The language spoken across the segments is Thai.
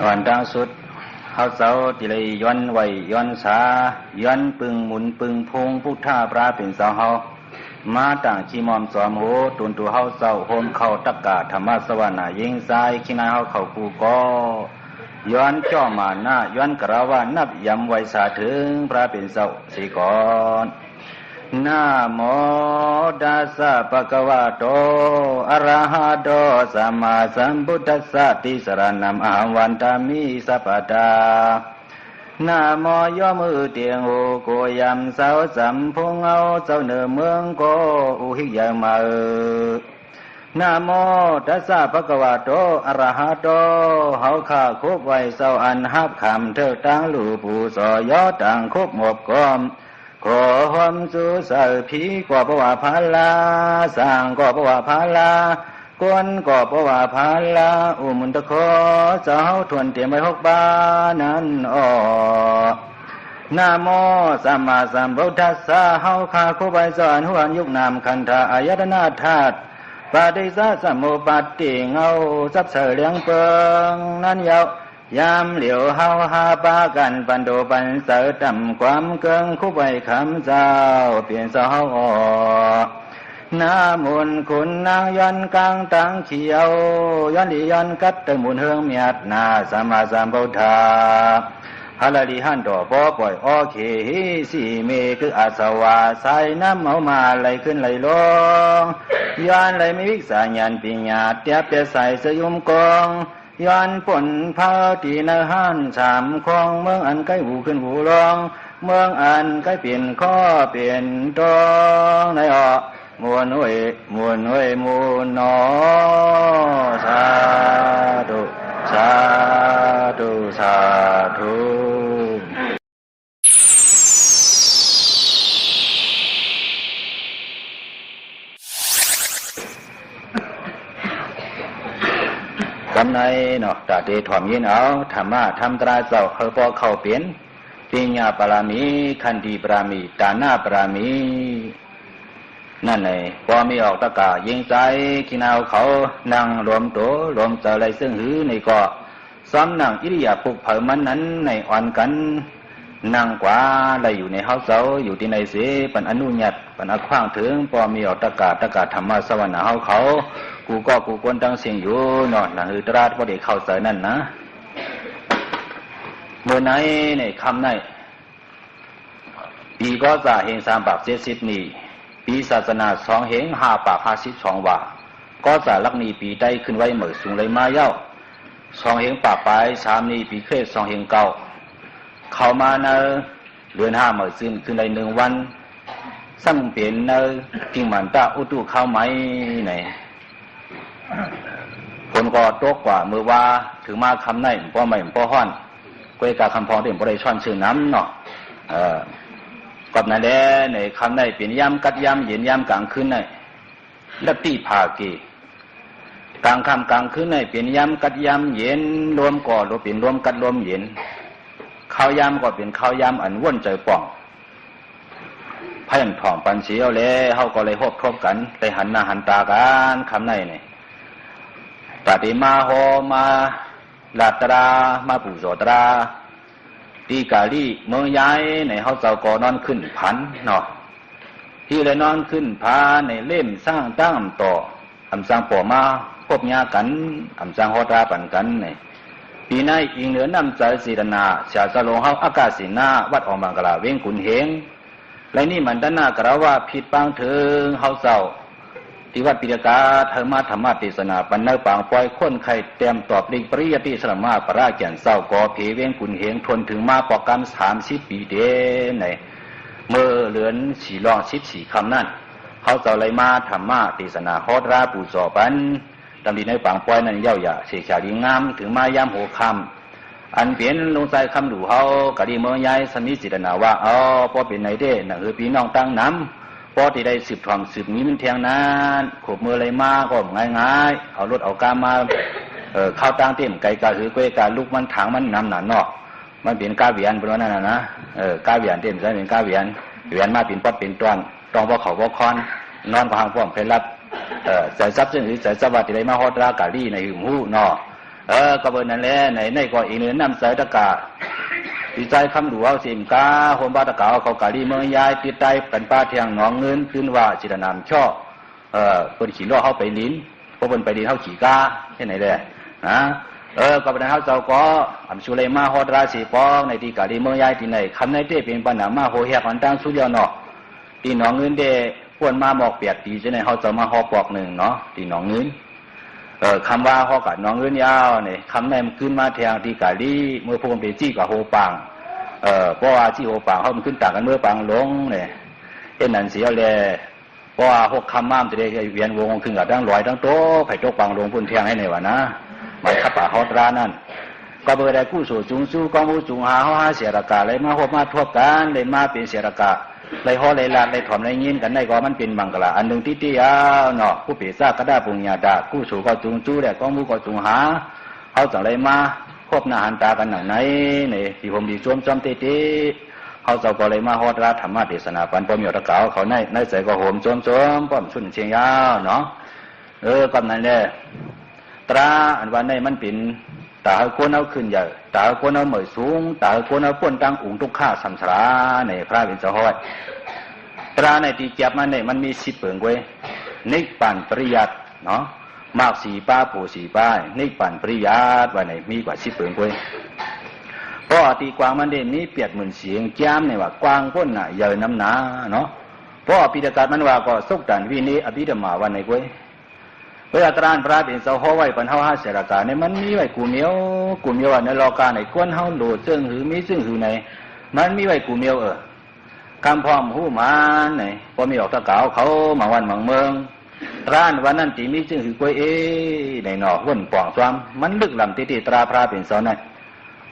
วันดังสุดเขาเสาติเลยย้อนไหวย้อนสาย้อนปึงหมุนปึงพงพุทธาปราเป็นสาวเฮามาต่างชีมอมสอมโหตุนตัวเฮาเสาโฮมเข้าตะกาธรรมะสวรรค์ยิงซ้ายขี้นาเฮาเข้ากูก็ย้อนจ้อมาหน้าย้อนกระว่านับยำไว้สาถึงพระเป็นเสาสีก่อนนะโมตัสสะภะคะวะโตอะระหะโตสัมมาสัมพุทธัสสะติสรณัมอหังวันตามิสัพพตานะโมย่อมือเตียงโอโกยำเสาสัมพงเอาเจ้าเหนือเมืองโกอุหิยามานะโมตัสสะภะคะวะโตอะระหะโตเฮาข้าคบไว้เสาอันหับคำเถิดตั้งหลู่ผู้สอยอตั้งคบหมบกอมขอความสุสาผีกว่าปวาภาลาสร้างกว่าปวาภาลากวนกว่าปวาภาลาอุมุนตะขอเจ้าทวนเตรียมไว้6 บ้านั้นอ้อนะโมสัมมาสัมพุทธัสสะเฮาข้าครูใบสอนหัวยุคนามคันธาอายตนะธาตุปฏิสสมุปาทิเงาซับเสเลียงเปิงนั้นยาวยามเหลียวเฮาหาปากันปันโดปันเสอต่ำความเกิงคู่ใบคำเจ้าเปลี่ยนเสาอนามุนคุณนางย้อนกลางตังเขียวย้อนดีย้อนกัดตะมุนเฮืองเมียดนาสัมมาสัมพุทธาฮาลาลีหันดอกบ่ปล่อยโอเคสีเมคืออาสวะใส่น้ำเมามาไหลขึ้นไหลลงย้อนไหลไม่วิกษาญาณปิญญาเตียบเตียใส่สยุมกองย้อนผลพาตีนหันสามคองเมืองอันใกล้หูขึ้นหูรองเมืองอันใกล้เปลี่ยนข้อเปลี่ยนตองในอมวนเวมวนเวมวนนอสาธุสาธุสาธุกำในเนาะตาเตถ่อมยินเอาธรรมะธรรมตราเจ้าเฮาพอเข้าเปลี่ยนปิญญาปรามีขันธิปรามีตานาปรามีนั่นเลยพอมีออกตะกายิงใจขีนาวเขานั่งรวมตัวรวมใจอะไรซึ่งหือในก็ซ้อมนั่งอิริยาปุกเผามันนั้นในอ่อนกันนั่งกว่าอะไรอยู่ในเฮาเสาอยู่ที่ในเสปันอนุญาตปันอขว้างถึงพอมีออกตะกาธรรมะสวรรค์เฮาเขากูก็กูควรตั้งเสียงอยู่เนาะนั่นคือตราดบ่ได้เข้าใส่นั่นนะเมื่อไหนในคำไหนปีก็จะเฮง3 ปาก70นี่ปีศาสนา2เฮง5 ปาก52ว่าก็จะลักนี้ปีได้ขึ้นไว้เหมือสูงเลยมาเย้า2เฮงปากปลาย3นี่ปีเครศ2เฮงเก่าเข้ามาเนเดือน5เหมือซึ่งขึ้นใน1 วันสั่งเปลี่ยนเนกิ่งมันตาอุตุเข้าไหมไหนผลก็ตกกว่ามือว่าถึงมาคำไหนพ่อใหม่พ่อห้อนกวยกาคำพองที่บ่ได้ช้อนชื่อน้ำเนาะกับนั่นแหละในคำไหนเป็นย่ำกัดย่ำเย็นย่ำกลางคืนไหนละตีภากีกลางค่ำกลางคืนไหนเป็นย่ำกัดย่ำเย็นรวมก่อรวมเป็นรวมกัดรวมเย็นข้าวย่ำก็เป็นข้าวย่ำอันว่นใจป่องพยัญถ่องปันเสียวเลยเฮาก็เลยทบกันเลยหันหน้าหันตากันคำไหนเนี่ยปฏิมาโหมาลาตรามาปุโสตราตีกาลีเมืองย้ายในเฮาเจ้าก็นอนขึ้นผันเนาะที่เลยนอนขึ้นผาในเล่มสร้างตั้งต่ออำสร้างป่อมาพบญากันอำสร้างโหตราปันกันในปีในอิงเหนือนำใจศีรนาเสียสโลเฮาอากาศศีนาวัดออกบางกะลาเว้งขุนเหงและนี่มันด้านหน้ากระว่าผิดปางถึงเฮาเจ้าที่วัดปิฎกาธรรมะเทศนาปันเนปางปล่อยคนไข่เต็มตอบริปริยติสรมาปราแก่นเศร้าก่อเพเวงกุนเหงทนถึงมาปอกกรรม30 ปีเดในเมื่อเหลือน4รอง14คำนั่นเขาเจ้าเลยมาธรรมะเทศนาฮอดราปูจอปันตำดีในปางปล่อยนั้นเย้าหย่าเสียชาดีงามถึงมายามโหคำอันเปลี่ยนลงใจคำดูเฮากะดีเมืองย้ายสมิจิตนาว่าพอเป็นในเด้นั่นคือพี่น้องตั้งน้ำพอที่ได้สืบทองสืบนี้มันเทียงนั้นขบมืออะไรมาก็ง่ายๆเอารถเอากามาเข้าตั้งเต็มไก่กาหือกล้วยกาลูกมันถังมันน้ำหนาเนาะมันเป็นกาเวียนเป็นว่านั่นนะกาเวียนเต็มใช่เป็นกาเวียนมาเป็นป๊อปเป็นตอนตองว่าเขาว่าคอนนอนกับหางพ่อมเคยรับ ใจทรัพย์ซึ่งหรือใจสวัสดิ์ที่ได้มาฮอดรากาลีในหึมหูเนาะก็เบิ่นนั่นแหละในก็อีกนึงนำใส่ตะกะติใจคำดูเอาสิมกาโหมบาตะกาเขากาลีเมืองยายติดใจกันป้าเทียงหนองเงินขึ้นว่าจิตนามช่อเพิ่นขี่ล้อเฮาไปลิ้นเพราะเพิ่นไปลิ้นเฮาขี่กาที่ไหนแหละนะก็เป็นเฮาเจ้าก็อำชุเลยมาฮอดราศีปองในที่กาลีเมืองยายที่ไหนคำในเต้เป็นปัญหามาโหเฮียกันตั้งสุดยอดเนาะที่หนองเงินเด้ควรมาหมอกเปียกตีจะในเฮาเจ้ามาฮอปอกหนึ่งเนาะที่หนองเงินคำว่าฮอกับหนองเงินยาวเนี่ยคำในมันขึ้นมาแทงที่กาลีเมื่อพวกมันเป็นจี้กับโหปังเพราะว่าจี้โหปังเขามันขึ้นต่างกันเมื่อปังลงเนี่ยเอ็นนั่นเสียเลยเพราะว่าหกคำม่ามจะได้เวียนวงขึ้นกับทั้งลอยทั้งโตไผ่โตปังลงพุ่นเทียงให้ในวันนะหมายขับป่าฮอดร้านนั่นก็เบอร์ได้กู้สู่จุงสู้กองผู้จุงหาเขาหาเสียรากาเลยมาหบมาทบกันเลยมาเป็นเสียรากาเลยห่อเลยลาดเลยถอมเลยยินกันได้ก็มันเป็นมังกรอันหนึ่งที่ยาวเนาะผู้เปียซ่ากระดาปุญญาดากู้สู่ก็จุงจู้แต่กองผู้ก็จุงหาเขาจังเลยมาพบหน้าหันตากันหนังไหนเนี่ยที่ผมดีจมจอมเตะเขาเจ้าก็เลยมาฮอดราธรรมะเทศนาปันปมยอดเก่าเขาในใส่ก็โหมจมป้อมชุนเชียงยาวเนาะก็นั่นแหละตราอันวันนี้มันเป็นตาโกนเอาขึ้นใหญ่ตาโกนเอาเหมยสูงตาโกนเอาป้นตั้งอุ่งทุกข้าสัมสราในพระเป็นเจ้าห้อยตราในที่เก็บมันเนี่ยมันมีสิบเปิงไว้นิพพานปริยัติเนาะมากสีป้าปู่สีป้านิพพานปริยัติวันไหนมีกว่าสิบเปิงไว้เพราะตีกวางมันเด่นนี้เปียกเหมือนเสียงแก้มเนี่ยว่ากวางพ้นน่ะใหญ่น้ำหนาเนาะเพราะปิฎกมันว่าก็สุกดันวินิอภิธรรมาวันไหนไว้เวลาตรานพระเป็นเสาห้อไว้ปันเฮาหาเสรากาเนี่ยมันมีไว้กูเมียวในโลกาในก้นเฮาโหลดซึ่งหือมีซึ่งหือในมันมีไว้กูเมียวคำพร้อมหูมันไหนพอมีออกตะเกาเขาบางวันบางเมืองตรานวันนั้นตีมีซึ่งหือกล้วยในหนอหุ่นป่องซ้ำมันลึกลำติตราพระเป็นเสานั่น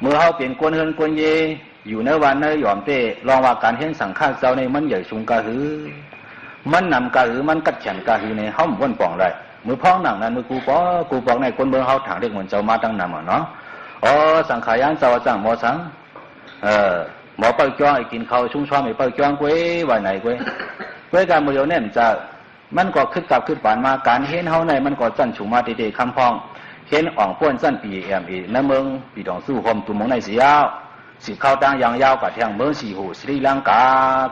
เมื่อเฮาเป็นกวนเฮือนกวนเยอยู่ในวันในหย่อมเต้ลองว่าการเห็นสังขารเสาในมันใหญ่สูงกะหือมันนำกะหือมันกัดแขนกะหือในเฮาหุ่นป่องได้มือพ้องหนังนั้นมือกูปอกในคนเมืองเขาถางเด็กเหมือนเจ้ามาตั้งนำเนาะสังขารยันเจ้าสั่งหมอสังหมอเปิลจ้องไอ้กินข้าวชุ่มช้อนไอ้เปิลจ้องกุ้ยวันไหนกุ้ยการมือเดียวเนี่ยมันก็ขึ้นกับขึ้นป่านมาการเห็นเฮาในมันก็สั่นฉุมาเตะคำพองเห็นอ่องป้วนสั่นปีในเมืองปีดองสู้หอมตุ่มงในสียาวสีข้าวตั้งยางยาวกับแทงเมืองสีหูสรีลังกา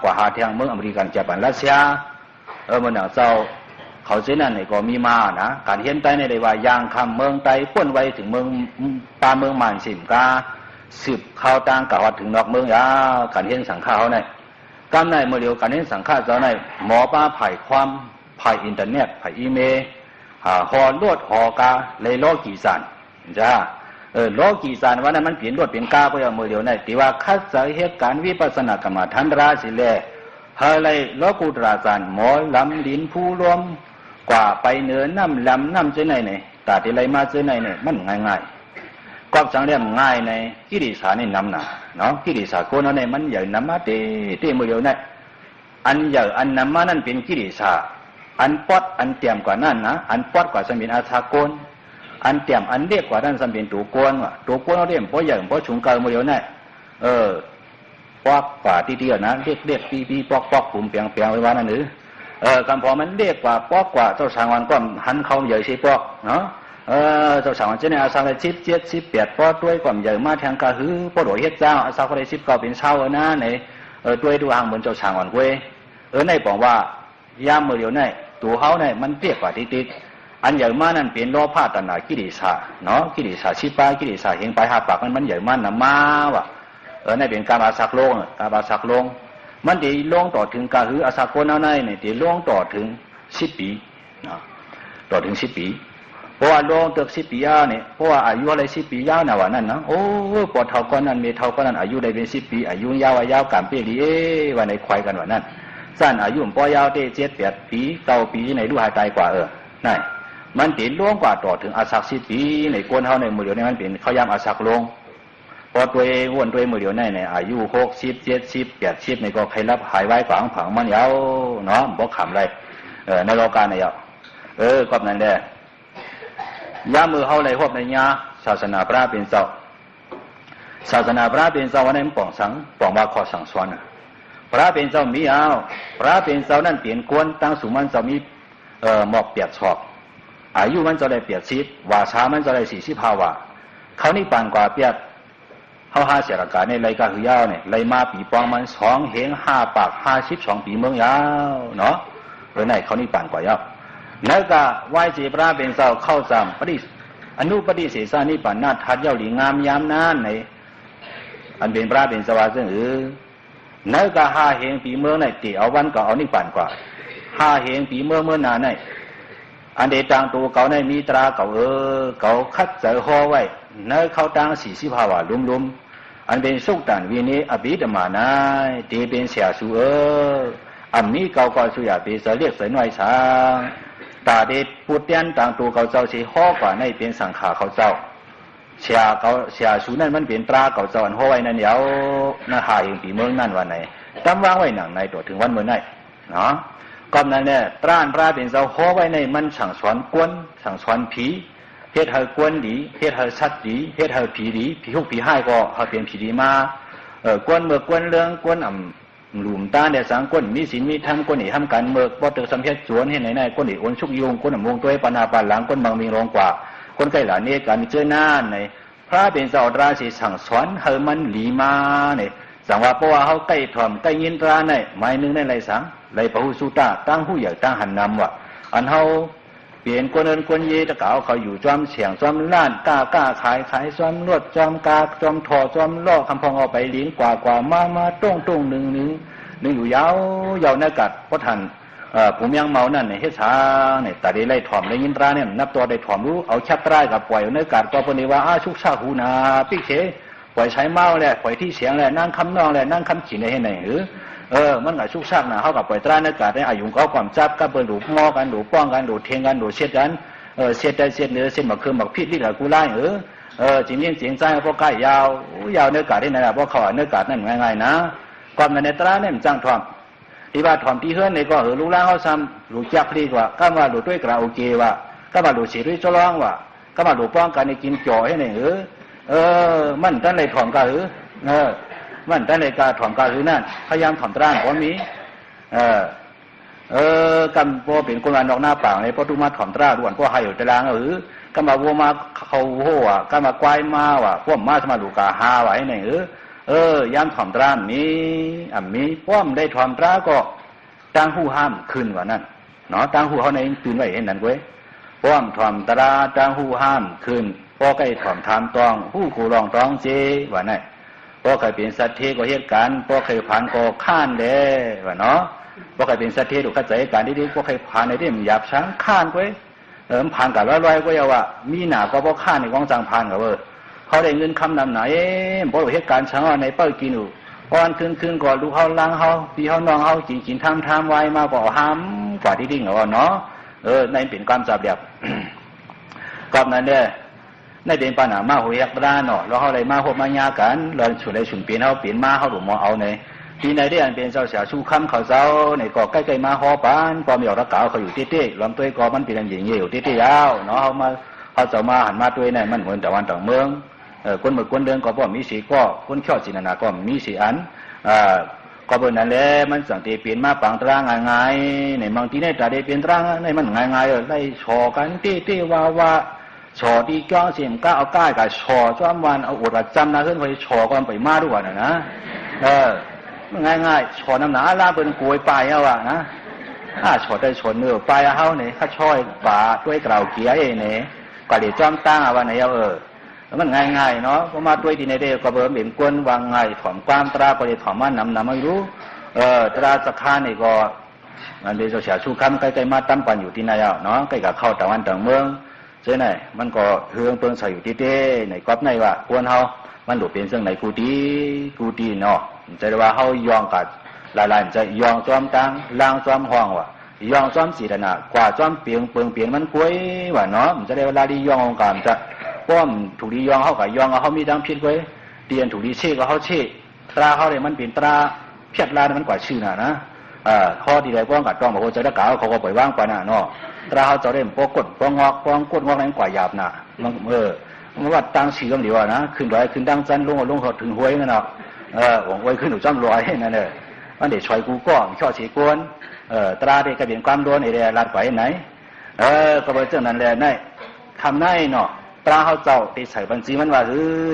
กว่าหาแทงเมืองอเมริกันญี่ปุ่นรัสเซียมันหนังเจ้าเขาเช่นนั้นก็มีมานะการเห็นไตในได้ว่ายางคำเมืองไตป้นไว้ถึงเมืองปลาเมืองมันสิมกาสืบข้าวต่างกับว่าถึงนอกเมืองยาการเห็นสังฆาเขาในกำในเมื่อเดียวการเห็นสังฆาเจ้าในหมอป้าไผ่ความไผ่อินเทอร์เน็ตไผ่อีเมลหอลวดหอกาเลยล้อกี่สันจ้าล้อกี่สันว่านั้นมันเปลี่ยนลวดเปลี่ยนกาก็อย่างเมื่อเดียวในที่ว่าคัดสรรเหตุการวิปัสสนากรรมฐานราศีเล่เฮลัยล้อกุตราสันหมอลำดินผู้รวมกว่าไปเนื้อน้ำลำน้ำเจไหนเนี่ยตาที่ไรมาเจไหนเนี่ยมันง่ายกอบสังเรียมง่ายในกิริสานี่นำหนาเนาะกิริสาโกนเนี่ยมันใหญ่นำมาเตมือเดียวเนี่ยอันใหญ่อันนำมานั่นเป็นกิริสาอันปอดอันเตี่ยมกว่านั่นนะอันปอดกว่าสมินอาชาโกนอันเตี่ยมอันเล็กกว่านั่นสมินตัวโกนว่ะตัวโกนเราเรียมเพราะใหญ่เพราะชุงเกินมือเดียวเนี่ยปอกกว่าทีเดียวนะเล็กปีปอกปุ่มเปียงไว้ว่านั่นหรือคำพอมันเรียกว่าปอกกว่าเจ้าสางวันก็หันเขาใหญ่สิปอกเนาะเจ้าสางวันเจ้าเนี่ยอาสาเลย17 18ปอกด้วยความใหญ่มาแทงกะหือปอดโดยเฮ็ดเจ้าอาสาเขาเลย19เป็นเช้านะในด้วยดูหางเหมือนเจ้าสางวันเว้ยในบอกว่ายามมือเดียวในตัวเขาในมันเรียกว่าติดอันใหญ่มานั่นเป็นโลภะตัณหากิเลสเนาะกิเลสชิปากิเลสเห็นไปหาปากมันใหญ่มันนะมาว่ะในเป็นการอาสักโลงมันตีล่วงต่อถึงกาหืออาสาโกนเอาในเนี่ยตีล่วงต่อถึง10 ปีนะต่อถึง10 ปีเพราะว่าล่วงเติบ10 ปียาวเนี่ยเพราะว่าอายุอะไร10 ปียาวนะว่านั่นนะโอ้ปอดเท่าก้อนนั้นเมเท่าก้อนนั้นอายุได้เป็น10 ปีอายุยาวการเปี้ยดีว่าในควายกันว่านั่นสั้นอายุปอยาวได้7-8 ปี9 ปีในดูหายตายกว่านั่นมันตีล่วงกว่าต่อถึงอาสัก10 ปีในก้นเท่าในมือเดียวนี่มันเป็นเขายามอาสักลงพอตัวอ้วนตัวมือเดียวในอายุ60 70 80ในก็ใครรับหายไว้ฝังมันยาวเนาะบ่ขำไรในโลกาในยาวก็นั่นแหละย่ามือเฮาเลยพวกในญาศาสนาพระเป็นเจ้าศาสนาพระเป็นเจ้าวันนั้นป่องสังป่องว่าขอสั่งสอนพระเป็นเจ้ามีเอาพระเป็นเจ้านั่นเปลี่ยนกวนตั้งสุมันเจ้ามี หมอกเปียดชอบอายุมันจะได้เปียดชิดว่าช้ามันจะได้45ว่าเขานี่ปานกว่าเปียดเขาหาเสียรการในไรกาหือยาวเนี่ยไรมาปีปองมัน2เหง5ปาก52ปีเมืองยาวเนาะเลยไหนเขานี่ปานกว่ายาวแล้วก็ไหวเจ็บราเป็นเศร้าเข้าจำปฏิอนุปฏิเสสานี่ปานนาทัดเย้าหลีงามยามนานในอันเป็นพระเป็นสวาซึ่งแล้วก็หาเหงปีเมืองในตีเอาวันก็เอานี่ปานกว่าหาเหงปีเมืองเมื่อนานในอันเดตังตัวเก่าในมีตราเก่าเก่าคัดเจอห่อไว้เนื้อเข้าตัง45ว่าลุ่มๆอันเป็นสุกตันวินิอภิธรรมานายตีเป็นเสียสูอันมีเก่าก็สุยาเป็นเสลียกเสนไว้ช้างตาเด็ดปุตเตียนตังตัวเก่าเจ้าสีห่อกว่าในเป็นสังขาเขาเจ้าเสียเก่าเสียสูนั่นมันเป็นตราเก่าเจ้าอันห่อไว้นั่นเดียวน่าหาเองปีเมืองนั่นวันไหนตั้งวางไว้หนังในตัวถึงวันเมื่อไหนเนาะก็นั่นเนี่ยตราพระเป็นเจ้าห่อไว้ในมันสั่งสอนกวนสั่งสอนผีเฮ็ดให้กวนดีเฮ็ดให้ชัดดีเฮ็ดให้ผีดีผีหุบผีให้ก็เขาเป็นผีดีมากวนเมื่อกวนเรื่องกวนหลุมตาเนี่ยสังกวนมีศีลมีธรรมกวนนี่ทำการเมื่อบ่เตอสัมเพชจวนเฮ็ดไหนๆกวนนี่อ้วนชุกยุงกวนวงตัวปานาปานหลังกวนบางมีรองกว่าคนใกล้หลานนี่การเจอหน้าในพระเป็นเจ้าตราสิสั่งสอนให้มันหลีมาเนี่ยสังว่าเพราะว่าเขาใกล้ถ่อมใกล้ยินตราในหมายนึงในไรสังไรพระหุสุตาตั้งผู้ใหญ่ตั้งหันนำว่าอันเขาเปลี่ยนกวนเอินกวนเยตะเก่าเขาอยู่จอมเสียงจอมล้านกล้าขายจอมรวดจอมกาจอมถอจอมล่อคำพองเอาไปเลี้ยงกว่ามาต้งหนึ่งอยู่ยาวในกัดเพราะท่านผมยังเมานั่นเนี่ยเฮ็ดช้าเนี่ยแต่ได้ไล่ถ่อมได้ยินตราเนี่ยนับตัวได้ถ่อมรู้เอาชัดตรากับปล่อยในกัดก็ปนิว่าชุกชาหูนาปิ๊กเฉปล่อยใช้เมาแหละปล่อยที่เสียงแหละนั่งคำนองแหละนั่งคำขีดในให้ไหนหรือมันกับชุกชากนะเขากับปล่อยตราในกัดได้อายุเขาความจับก็เปิดหลูงอกันหลูป้องกันหลูเทียงกันหลูเช็ดกันเช็ดได้เช็ดเนื้อเช็ดหมักคือหมักพิษที่เหลือกูไล่จริงเสียงใจพวกใกล้ยาวเนื้อกัดได้ไหนล่ะพวกเขาเนื้อกัดนั่นง่ายๆนะก่อนในตราเนี่ยมันจ้างถ่อมที่ว่าถ่อมที่เฮือนในก็ลูกล่างเขาซ้ำลูกจักรีกว่าก็มาลูกด้วยกระโอเกว่าก็มาลูกเสียด้วยจร้องว่าก็มาลูกป้องกันในกินจ่อให้ไหนมันตั้งเลยถ่อมกันมันตั้งเลยการถ่อมกันนั่นพยายามถ่อมตราเพราะมีกำพอเป็นคนวันดอกหน้าป่าในพอทุมาถ่อมตราด่วนพอให้อยู่ตารางก็มาวัวมาเขาหัวก็มาควายมาว่ะพวกมาสมาลูกกาหาไว้ไหนยามถ่อมตรามีป้อมได้ถ่อมตราก็ตั้งหูห้ามขึ้นว่านั่นเนาะตั้งหูเขาในตื่นไว้เห็นนั่นเว้ยป้อมถ่อมตราตั้งหูห้ามขึ้นพอใกล้ถ่อมทามตองผู้ขู่รองตองเจว่านั่นพอเคยเป็นสัตว์เทก็เหตุการณ์พอเคยผ่านก็ข้านเด้ว่าเนาะพอเคยเป็นสัตว์เทถูกเข้าใจการดีๆพอเคยผ่านในที่มันหยาบช้างข้านเว้ยผ่านกับร้อยก็อย่าว่ามีหนาก็พอข้านในกองจังผ่านกับเขาได้เงินคำนำไหนเพราะเหตุการณ์ช่างในเป้ากินอยู่พอวันคืนก่อนลูกเขาล้างเขาพี่เขาน้องเขากินทำไว้มาก็ห้ามกว่าที่ดิ้งเอาเนาะในเป็นความจับเดียบกอบนั้นเนี่ยในเป็นปัญหามาหัวยักษ์ด้านเนาะแล้วเขาเลยมาพบมายากันเราฉุดเลยฉุนเปลี่ยนเขาเปลี่ยนมาเขาหลุมมอเอาในปีในที่อันเป็นเจ้าเสียชูคำเขาเจ้าในก็ใกล้ๆมาหอปานพอมีออกระเก่าเขาอยู่เต้ๆลำตัวก็มันเป็นอันใหญ่ๆอยู่เต้ๆยาวเนาะเขาจะมาหันมาด้วยเนี่ยมันเหมือนแต่วันต่างเมืองคนเมื่อคนเดินก็บ่มีสีก็คนเขี้ยวจินนาก็มีสีอันก็เป็นนั่นแหละมันสังเกตเปลี่ยนมาปังตรางง่ายๆในบางทีในตาได้เปลี่ยนตรางในมันง่ายๆได้ชอกันเต้ๆว่าชอที่ก้าวเสียงก้าวเอาก้ายกับชอจ้อมวันเอาอดจำนะขึ้นไปชอก็ไปมาด้วยนะง่ายๆชอน้ำหนาล่าเป็นกลวยปลายเอาว่ะนะชอได้ชนเนื้อปลายเอาเนี่ยข้าช่อยป่าด้วยกล่าวเกียร์เนี่ยก็เดี๋ยวจ้อมตั้งเอาวันไหนมันง่ายๆเนาะพอมาด้วยที่ในเด็กก็เบิ่มเห็นกวนวางง่ายถ่อมความตราก็เลยถ่อมมันนำไม่รู้ตราสักข้านี่ก็มันเลยจะเสียชูคำใกล้ๆมาตั้มปันอยู่ที่ไหนเนาะใกล้กับเข้าตะวันตกเมืองเจ้าไหนมันก็เฮืองเปิงใส่อยู่ที่เต้ในก๊อบในว่าควรเฮามันหลุดเป็นเรื่องไหนกูดีเนาะใจว่าเฮายองกัดหลายๆใจยองจอมตังล่างจอมห้องว่ะยองจอมสีธนากว่าจอมเปลี่ยนมันกล้วยว่าเนาะมันจะได้เวลาดียององการจะป้อมถูกดียองเขากับยองเขามีดังพิษไว้เตียนถูกดีเช่ก็เขาเช่ตราเขาเลยมันเป็นตราเพียดลามันกว่าชื่อนะข้อที่ใดป้องกัดต้องบอกว่าจะได้กล่าวเขาก็ปล่อยว่างไปนะเนาะตราเขาจะเล่นป้องกดป้องงอกนั้นกว่าหยาบนะมันว่าตั้งชื่อกันดีว่านะขึ้นดอยขึ้นดังจันลงหดถึงห้วยนั่นเนาะหวงไว้ขึ้นหนูจ้ำลอยนั่นเลยมันเด็กชอยกูก้อนข้อเสียกวนตราเด็กกระเบียนความโดนไอ้เรื่องลาดไปไหน ก็เป็นเจ้านั้นแหละในทำในเนาะตราเขาเจ้าติใส่บัญชีมันว่า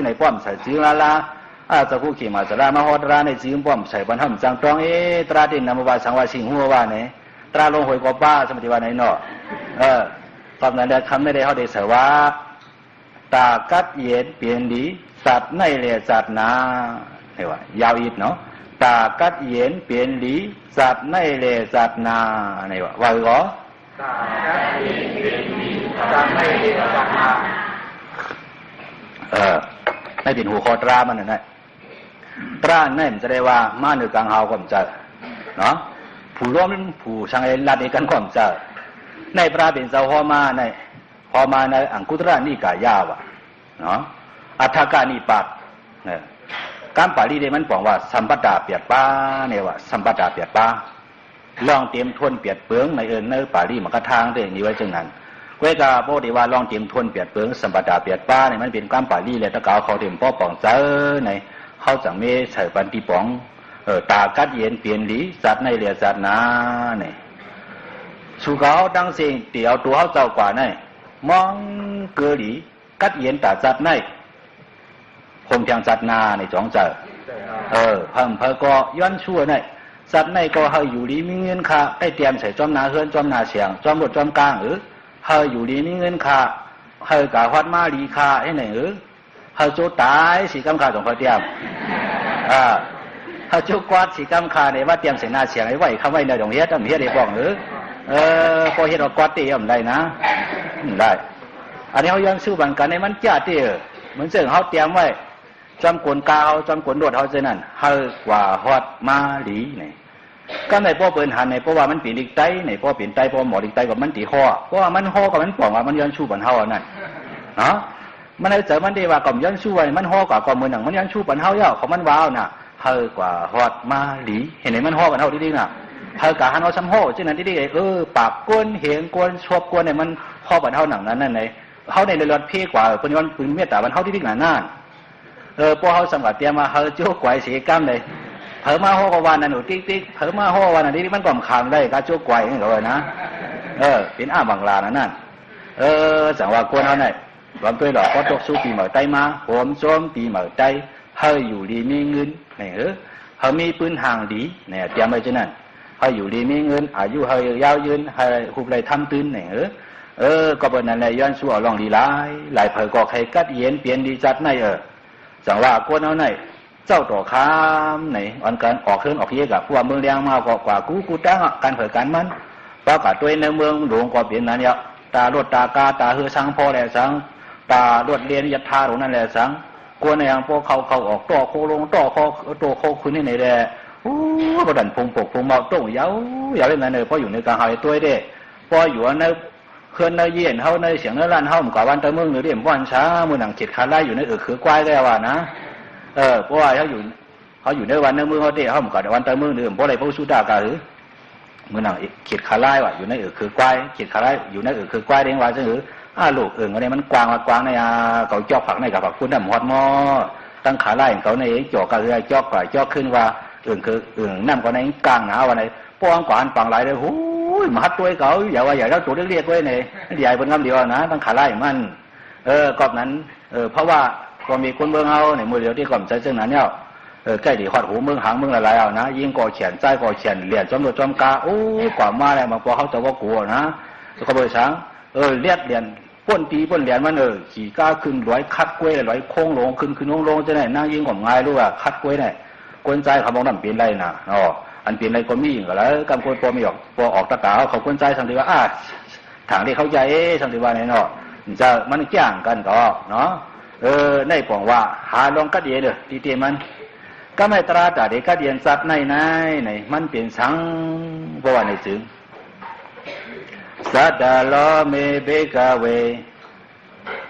ในป้อมใส่จื้อละจะผู้ขี่มาจะลามาฮอดราในจื้อป้อมใส่บันทำจังตรองตราดินนำมาสังวาสิงหัวว่าเนี่ยตราลงหวยกบ้าสมัติว่าไหนเนาะตอนนั้นแหละคำไม่ได้เขาได้ใส่ว่าตากัดเย็นเปลี่ยนดีสัตว์ในเรียสัตว์นาเนี่ยว่ายาวอีกเนาะตากัดเย็นเปลี่ยนดีสัตว์ในเรียสัตว์นาเนี่ยว่าก็ตากัดเย็นเปลี่ยนดีสัตว์ในเรียสัตว์นาในดินหูคอตรามันน่ะตราเนี่ยมันจะได้ว่ามาหนึ่งกลางเฮาก็มันจะเนาะผู้ร่วมผู้ช่างเอ็นลัดเอกกันก็มันจะในพระเป็นเจ้าพ่อมาในอังคุตระนิกายาวะเนาะอัฏฐกานิปัตเนี่ยการปาลีเนี่ยมันบอกว่าสัมปตาเปียดป้าเนี่ยว่าสัมปตาเปียดป้าลองเตรียมทวนเปียดเปลืองในในปาลีมันก็ทางเด้นี่ไว้จังนั้นเวกาโบดีว่าลองเตรียมทวนเปียดเปลืองสัมปตาเปียดป้าเนี่ยมันเป็นการปาลีเลยตะกาวเขาเตรียมป้อป่องเจอในเขาจังเมใส่ปันตีป๋องตากัดเย็นเปลี่ยนหลีสัตว์ในเรียสัตว์นาเนี่ยสุเขาดังเสียงเตี่ยวตัวเขาเจ้ากว่าในมองเกลีกัดเย็นตาสัตว์ในคงเพียงสัตว์นาในจ้องเจอพังเพอก็ย้อนชั่วในสัตว์ในก็เฮาอยู่ดีมีเงินค่าได้เตรียมใส่จอมนาเฮือนจอมนาเสียงจอมรถจอมกลางเฮาอยู่ดีมีเงินค่าเฮากะฮอดมาลีค่าไอ้ไหนเฮาโจตายสิกำค่าของเขาเตรียมเฮาโจกวาดสิกำค่าในว่าเตรียมใส่นาเสียงไว้คำไว้ในดงเฮ็ดเฮ็ดได้บ้องพอเฮ็ดว่ากวาดตีได้นะได้อันนี้เฮายังสู้บังกันในมันจ้าติเหมือนซึ่งเฮาเตรียมไว้จำกวนกาวจำกวนรวดเฮาเท่านั้นเฮากว่าฮอดมาลีนี่ก็ในป้อเปิ้นหันในเพราะว่ามันเป็นดิกไตในป้อเป็นไตป้อหมอดิกไตกับมันตีห่อเพราะว่ามันห่อกับมันป่องว่ามันย้อนชู้บันเฮานั่นเนาะมันได้เจอมันได้ว่ากับย้อนชู้ไว้มันห่อกว่าก่อมือหนังมันย้อนชู้บันเฮาย่อของมันว้าวน่ะเฮากว่าฮอดมาลีเห็นไหมมันห่อบันเฮาดีๆน่ะเฮากะหันเอาซ้ำห่อจังนั้นดีๆปากก้นเหงก้นชอบก้นเนี่ยมันห่อบันเฮาหนังนั้นนั่นเลยเฮาในเลือดเพ่กว่าเพิ่นย้อนปืนเมตตาบันเฮาดีๆน่ะนั่นพวกเขาสมัครเตรียมมาเฮาโจกไว้สีกรรมเลยเผอมาห่อกับวันนั้นหนูติ๊กๆเผอมาห่อวันนั้นนี่มันก่อมขามได้กาโจกไว้นี่ก็เลยนะเป็นอ้าบังลานั่นสังว่ากวนเขาเนี่ยวันตัวหลอกก็ตกสู้ปีเหมือไตมาผมโจมปีเหมือไตเฮาอยู่ดีมีเงินเนี่ยเฮามีปืนห่างดีเนี่ยเตรียมไว้จังนั้นเฮาอยู่ดีมีเงินอายุเฮายาวยืนเฮาหุบไหลทำตื่นเนี่ยก็เป็นนั่นแหละย้อนชั่วลองดีหลายเผอก็ใครกัดเย็นเปลี่ยนดีจัดในสังว่ากวนเอาไหนเจ้าต่อค้ามไหนอันการออกเคลื่อนออกเยกับพวกเมืองเลี้ยงมากกว่ากูตั้งการเผยการมันเพราะกับตัวในเมืองหลวงก็เปลี่ยนนั้นเนี่ยตาลวดตากาตาเฮือสังพอแหละสังตาลวดเรียนยัดทาตรงนั้นแหละสังกวนในอย่างพวกเขาออกต่อโคลงต่อโคขึ้นนี่แหละโอ้กระดันพงปกพงเบาโต้งยาวเล่นนั่นเลยเพราะอยู่ในกลางหายตัวได้พออยู่ในเขื่อนในเย็นเฮาในเสียงในร้านเฮาเหมือนกับวันตะมึงหรือเรียมวันช้ามือหนังจิตขาไล่อยู่ในคือกวายได้ว่านะเพราะว่าเขาอยู่ในวันในมือเขาเตะเขาเหมือนกับวันตะมึงหรือเพราะอะไรพวกสุดากาหรือมือหนังจิตขาไล่ว่าอยู่ในคือกวายจิตขาไล่อยู่ในคือกวายเรียกว่าจะหรือลูกอะไรมันกวางในเขาจอกผักในกับผักคุณน้ำหอดหม้อตั้งขาไล่เขาในจอกกระเรือจอกฝ่ายจอกขึ้นว่าคือน้ำเขาในกลางหนาววันไหนป้องกวานปังไหลเลยหูมาฮัดตัวเขาอย่าว่าอย่าเล่าตัวเรียกไว้เนี่ยใหญ่บนคำเดียวนะตั้งขาไล่มันกอบนั้นเพราะว่าก็มีคนเมืองเอาในมือเดียวที่ก่อนใช้เส้นนั้นเนี่ยใกล้ดีขอดหูเมืองหางเมืองอะไรเอานะยิ่งก่อเขียนใจก่อเขียนเหรียญจอมตัวจอมกาโอ้กว่ามาแล้วมาพอเขาจะว่ากลัวนะเขาบอกช้างเลียดเหรียญป้นตีป้นเหรียญมันขี่ก้าขึ้นร้อยคัดกล้วยร้อยโค้งลงขึ้นลงจะไหนนั่งยิ่งกว่าง่ายรู้ว่าคัดกล้วยเนี่ยกวนใจเขาบอกนั่นเป็นไรนะอันเป็นอะไรก็มีอย่างก็แล้วกำคนพอไม่ออกพอออกตะกาเขากวนใจสังเกตว่าทางที่เขาใจสังเกตว่าเนี่ยเนาะจะมันแย่งกันก็เนาะในปองว่าหาลองกัดเดียเด้อทีเดียมันก็ไม่ตราแต่เด็กกัดเดียนสัตว์ในมันเปลี่ยนสังเพราะว่าในจึงสัตตาโลเมเบกเว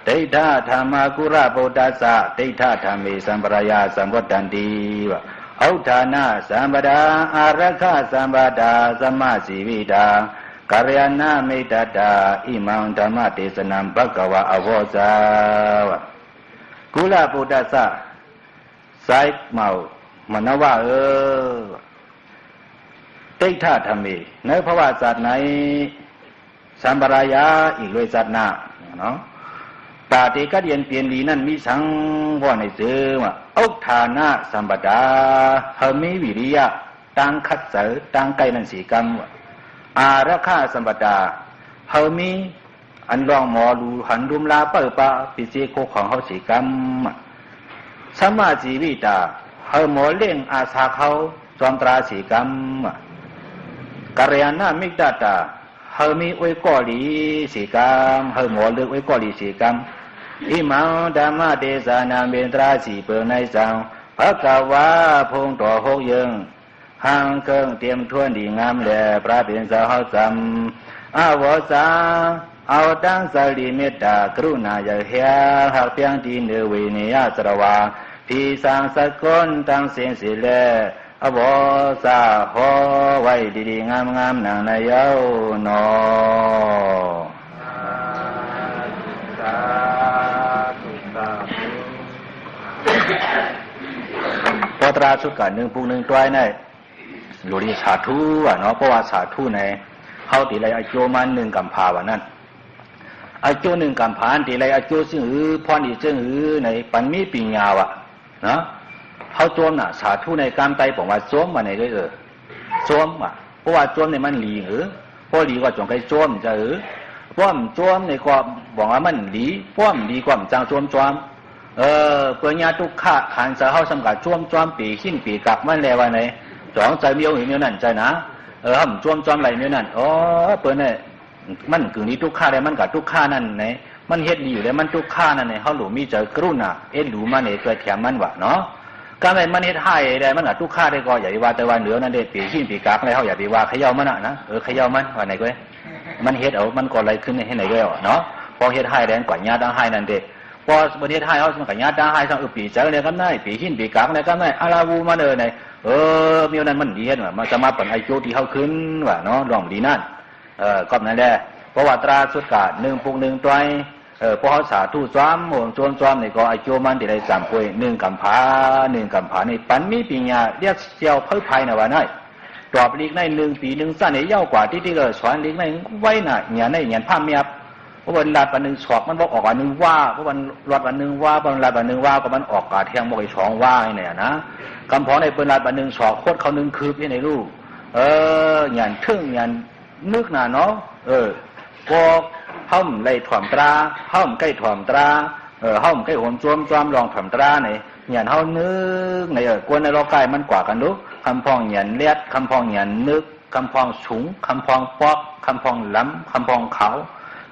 เตถะธรรมกุระโพธัสสะเตถะธรรมิสัมปรายาสัมวัฏฏันติวะอุทานะสัมปดาอารักขสัมปดาสัมมาสีวิดากัลยาณมิตตาอิมังธรรมเทศนังภควะอโวสาวะกุลโพธัสสะไซเมามนวะเตถะธรรมิในภวะสัตว์ไหน สัมปรายะอีกเลยจัดหน้าเนาะตาติกัดเย็นเปลี่ยนลีนั่นมีสังว่าในเจอว่าอุทานะสัมปดาเฮมีวิริยะตังคัดเสตังไกนั่นสีกรรมอาราคาสัมปดาเฮมีอันรองหมอรูหันรุมลาเปิดปะปิเจโคของเขาสีกรรมสมาจีวิตาเฮหมอเล่งอาสาเขาจอมตราสีกรรมกัลยาณมิตรตาเฮมีอวยก่อลีสีกรรมเฮหมอเลือกอวยก่อลีสีกรรมอิมังธรรมเทศนาเมตราสีเปิดในสังพระกาวาพงต่อหกยังห่างเกิงเตรียมทวนดีงามแลพระเป็นสาวจำอาวสาเอาตั้งสลีเมตตากรุณาอย่าเหียหักเพียงที่เนวิเนียสระวาพี่สังสกุลตั้งเสียงสิเลอวสาหอไว้ดีๆงามๆนางนายเอานอพอตราชุดกันหนึ่งปูหนึ่งตัวนี่อยู่ที่สาธุเนาะเพราะว่าสาธุในเขาตีไรอาโจมันหนึ่งกำพาวันนั้นอาโจหนึ่งกำพานตีไรอาโจซึ่งพรอีซึ่งในปันมีปิญญาวะนะเขาโจมน่ะสาธุในการไตบอกว่าโจมมาในก็โจมอ่ะเพราะว่าโจมในมันหลีเพราะหลีกว่าจงไกโจมจะเพราะโจมในก็บอกว่ามันหลีเพราะมันดีกว่าจังโจมเปญญาทุกข้าขันเสาเขาสำกัดโจมปีขิ้นปีกักมันแล้วว่าไหนจองใจมีอยู่นั่นใจนะห้ามโจมไหลมีนั่นเปิ้นเนี่ยมันกึ่งนี้ทุกข้าได้มันกับทุกข้านั่นไหนมันเฮ็ดดีอยู่แล้วมันทุกข้านั่นไหนเขาหลูมีเจอกรุณาหลูมันเนี่ยตัวแถมมันวะเนาะการอะไรมันเฮ็ดให้ได้มันกับทุกข้าได้ก็อย่าไปว่าแต่ว่าเหลือนั่นเด็ดปีขิ้นปีกักอะไรเขาอย่าไปว่าเขย่ามันนะเขย่ามันว่าไหนก็มันเฮ็ดเอามันก่ออะไรขึ้นให้ไหนก็เนาะพอเฮ็ดให้แรงกว่าญาติให้นั่นเด็ดพอประเทศไทยเขาสมัยกับญาติให้สั่งปีเจอเนี่ยก็ได้ปีขิ้นปีกักเนี่ยก็ได้อาลาวูมาเนอไหนมีนั้นมันดีเห็นว่ามันจะมาเป็นไอโจที่เขาขึ้นว่าเนาะลองดีนั่นก็นั่นแหละเพราะว่าตราสุดกาหนึ่งปุกหนึ่งตัวพอเขาสาธุซ้อมโหนโจมซ้อมนี่ก็ไอโจมันที่ได้สามป่วยหนึ่งกำผาในปันมีปีญาเรียกเซียวเพิ่มภายในวันนั้นตอบลีกใน1 ปี1สั้นในเย้ากว่าที่ก็สอนลีกในไว้น่ะเนี่ยในเนี่ยผ้าเมียบเพราะวันลาดวันหนึ่งสอบมันบอกออกวันหนึ่งว่าเพราะวันลาดวันหนึ่งว่าวันลาดวันหนึ่งว่าก็มันออกกาเทียงบอกไอ้ช่องว่าเนี่ยนะคำพอในเป็นลาดวันหนึ่งสอบโคตรเขาหนึ่งคืบที่ในลูกหยันทึ่งหยันนึกน่ะเนาะก็ห้อมไล่ถ่อมตราห้อมใกล้ถ่อมตราห้อมใกล้โหมจวมลองถ่อมตราเนี่ยหยันเฮานึกในกวนในโลกายมันกว่ากันลูกคำพองหยันเลียดคำพองหยันนึกคำพองสูงคำพองปอกคำพองล้ำคำพองเขา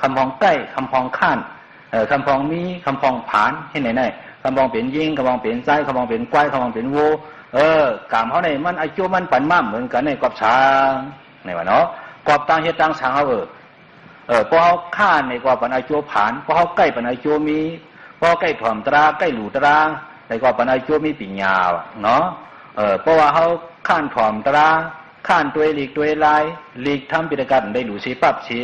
คำพองใกล้คำพองข้านคำพองมีคำพองผานให้ไหนคำพองเป็นยิงคำพองเป็นใจคำพองเป็นก้อยคำพองเป็นโวกามเขาในมันอายุมันปันมั่มเหมือนกันในกอบช้างในว่าเนาะกอบต่างเฮ็ดต่างช้างเขาพอเขาข้านในกอบปันอายุผานพอเขาใกล้ปันอายุมีพอใกล้ถ่อมตราใกล้หลูตราในกอบปันอายุมีปิญญาเนาะเพราะว่าเขาข้านถ่อมตราข้านตัวหลีกตัวลายหลีกทำปิฎกันได้หลูสีปั๊บสี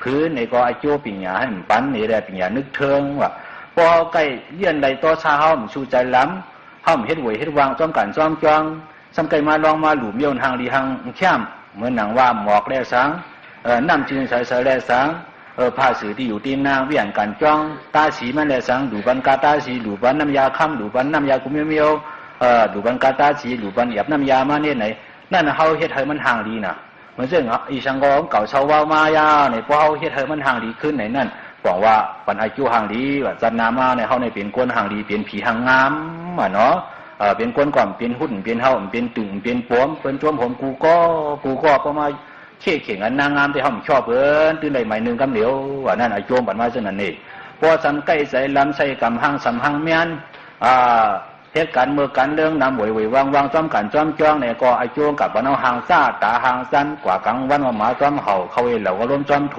พื้นในก็อาโจปิญญาให้มันปั้นนี่แหละปิญญานึกเทิงว่าพอใกล้เยี่ยนใดต่อชาเฮามันชูใจล้ำเฮาเฮ็ดหวยเฮ็ดวางจ้อมกันจ้อมจองซ้ำไกมาลองมาหลุมเยี่ยนหางดีหางแค้มเหมือนหนังว่าหมอกแลสังน้ำจืดใสๆแลสังผ้าสื่อที่อยู่ตีนนางเวียนกันจ้องตาสีมันแลสังดูบันกาตาสีดูบันน้ำยาค่ำดูบันน้ำยากุมเมียวดูบันกาตาสีดูบันหยับน้ำยามาเนี่ยไหนนั่นเฮาเฮ็ดให้มันหางดีน่ะเหมือนเรื่องอีสังกองเก่าชาวว่ามายาเนี่ยพอเขาเฮ็ดให้มันห่างดีขึ้นในนั่นบอกว่าปัญอายุห่างดีว่าจันนามาเนี่ยเขาในเป็นก้นห่างดีเป็นผีห่างงามเนาะเป็นก้นก่อนเป็นหุ่นเป็นเฮาเป็นตึงเป็นปวมเป็นจวมผมกูก็ประมาณเข่เข่งอันนางงามที่เขาชอบเพิ่นตื่นได้ใหม่หนึ่งกำเหลียวว่านั่นอายุปัญมาเช่นนั้นนี่พอสันใกล้ใส่ลำใส่กำหังสำหังเมียนเหตุการณ์เมื่อการเรื่องนำหวยวางจ้อมกันจ้อมจ้องเนี่ยก็อายุกับวันเอาหางซาตาหางสั้นกว่ากลางวันว่าหมาจ้อมเห่าเขาเองเหล่าก็ร่วมจ้อมโท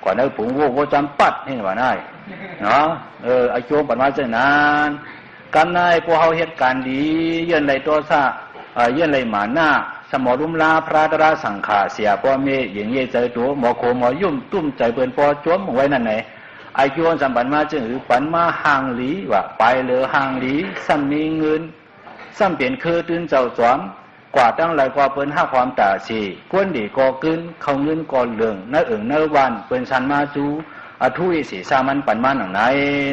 กว่าในผงวัวจ้อมปัดนี่ว่าได้เนาะอายุปัญมาเช่นนั้นกันนายพวกเขาเหตุการณ์ดีเยื่อในตัวซาเยื่อในหมาหน้าสมอรุมลาพระตราสังขาเสียพ่อเมย์อย่างเงี้ยใจตัวหมอโคหมอยุ่มตุ้มใจเปิ่นพอจ้วมไว้นั่นไหนอายุสัมปันมาจึงปันมาห่างหลีว่าไปเหลือห่างหลีซ้ำมีเงินซ้ำเปลี่ยนคือตื่นเจ้าสวม กว่าตั้งหลายกว่าเปิ้นห้าความตาสีก้นดีก่อกึ้นเขาเงินก่อเหลืองเนื้อเนื้อวันเปิ้นชันมาจูอาทุยสีสามันปันมันหนังไหน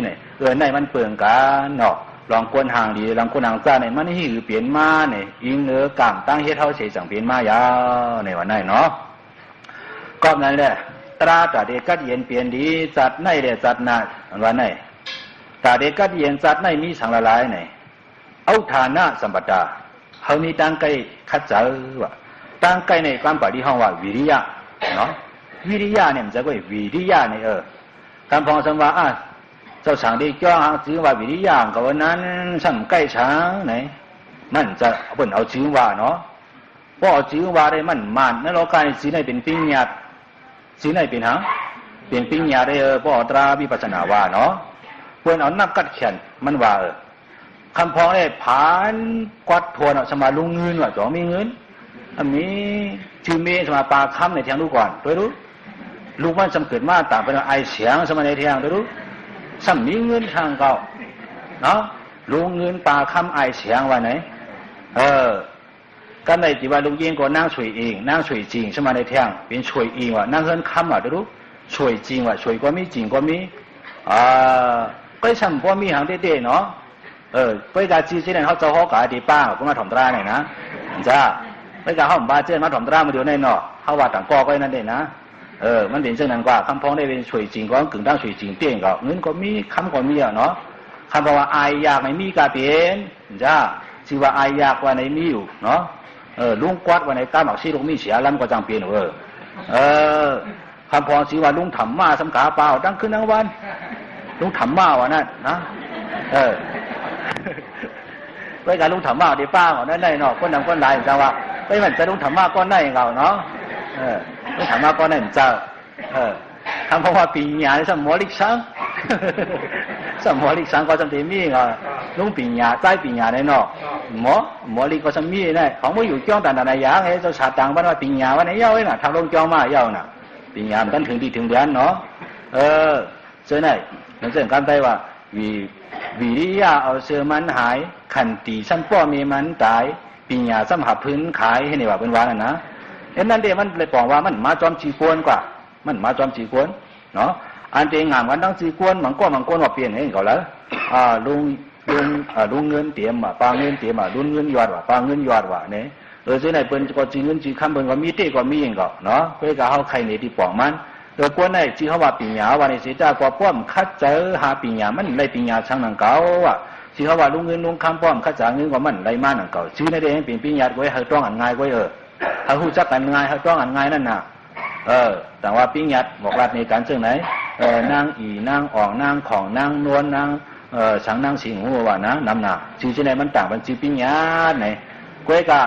เนี่ยในมันเปลืองกันเนาะลองกวนห่างดีลองกวนห่างจ้าเนี่ยมันหิวเปลี่ยนมาเนี่ยอิงกามตั้งเฮ็ดเท่าเสียสังเปลี่ยนมายาวในวันไหนเนาะก็นั่นแหละตราตาเด็กกัดเย็นเปลี่ยนดีจัดในเด็ดจัดหน้าวันไหนตาเด็กกัดเย็นจัดในมีสังละลายเนี่ยเอาฐานะสัมปทาเขามีตั้งใจคัดเจอว่าตั้งใจในความปฏิห้องว่าวิริยะเนาะวิริยะเนี่ยมันจะก็วิริยะเนี่ยการพองสมว่าเจ้าสั่งได้จ้องจื้อว่าวิริยะกับวันนั้นสั่งใกล้ช้างไหนมันจะเป็นเอาจื้อว่าเนาะเพราะเอาจื้อว่าได้มันนั่นเราการจื้อในเป็นปิญญาจื้อในเป็นหางเป็นปิญญาได้เพราะตราวิปัสสนาว่าเนาะเพื่อนเอานักกัดเขียนมันว่าคำพองได้ผ่านกวัดทวนสมาลุงเงินว่าจ่อมีเงินอันนี้ชื่อเมสมาปลาค้ำในเทียงลูกก่อนตัวรู้ลูกมันจำเกิดมาต่างเป็นไอเสียงสมาในเทียงตัวรู้ซ้ำมีเงินทางเก่าเนาะลุงเงินปลาค้ำไอเสียงว่าไหนกันในจีว่าลุงยิงก็นั่งช่วยเองนั่งช่วยจริงสมาในเทียงเป็นช่วยเองว่านั่งเงินค้ำว่าตัวรู้ช่วยจริงว่าช่วยก็มีจริงก็มีก็ซ้ำก็มีหางเด็ดๆเนาะไปการจีเจนเขาจะเขากาดีป้าก็มาถมตราเนี่ยนะจ้าไปการเขาบ้าเจนมาถมตรามาดูในเนาะเขาว่าต่างก็นั่นเองนะมันเป็นเช่นนั้นกว่าคำพ้องได้เป็นช่วยจริงก็กึ่งตั้งช่วยจริงเตี้ยก็เงินก็มีคำก็มีเนาะคำว่าอายอยากในมีกาเปลี่ยนจ้าชื่อว่าอายอยากว่าในมีอยู่เนาะลุงกวาดว่าในก้าหมักซีลุงมีเสียลำก็จังเปลี่ยนคำพ้องชื่อว่าลุงถมมาสำขาเปล่าตั้งขึ้นทั้งวันลุงถมมาว่านั่นนะไปการลุงถามว่าดีป้าของนั่นได้เนาะคนนำคนหลายจังว่าไปมันจะลุงถามว่าก้อนได้เงาเนาะลุงถามว่าก้อนได้เจ้าคำเพราะว่าปีญาสมอลิกสังสมอลิกสังก็จำเป็นมีเงาลุงปีญาใต้ปีญาได้เนาะหมอลิกก็จำมีได้ของไม่อยู่จ้องแต่ในยาให้เจ้าชาตังบ้านว่าปีญาวันไหนเย้าไว้น่ะทำลงจ้องมาเย้าน่ะปีญามันถึงดีถึงเดือนเนาะเจอไหนนั่นเจอกันได้ว่าวิริยะเอาเสือมันหายขันตีชั้นป้อมีมันตายปิญญาสัมหับพื้นขายให้นี่ว่าเป็นวานั่นนะเอ็นนั่นเดมันเลยบอกว่ามันมาจอมจีกวนกว่ามันมาจอมจีกวนเนาะอันเดงงามกันตั้งจีกวนมันก็ว่าเปลี่ยนเองก็แล้วลุงเงินเตรียมปลาเงินเตรียมลุงเงินยอดว่าปลาเงินยอดว่าเนี่ยส่วนไหนเป็นก็จีเงินจีคำเป็นก็มีเตก็มีเองก็เนาะเพื่อกับเขาใครเนี่ยที่ปองมันกวนไหนจีเขาว่าปิญญาวันนี้เสียจ้าก็ป้อมคัดเจอหาปิญญามันได้ปิญญาช่างหนังเก่าจีเขาว่าลุงเงินลุงคำป้อมคัดจ่าเงินก็มันได้มาหนังเก่าชื่อในเรื่องเป็นปิญญาไว้ให้ต้องอันง่ายไว้ให้หูจักกันง่ายให้ต้องอันง่ายนั่นน่ะแต่ว่าปิญญาบอกรัดในการเชิงไหนนางอีนางอ่องนางของนางนวลนางสังนางสิงหัวว่านะนำหนาชื่อที่ไหนมันต่างเป็นชื่อปิญญาไหนก้วยกะ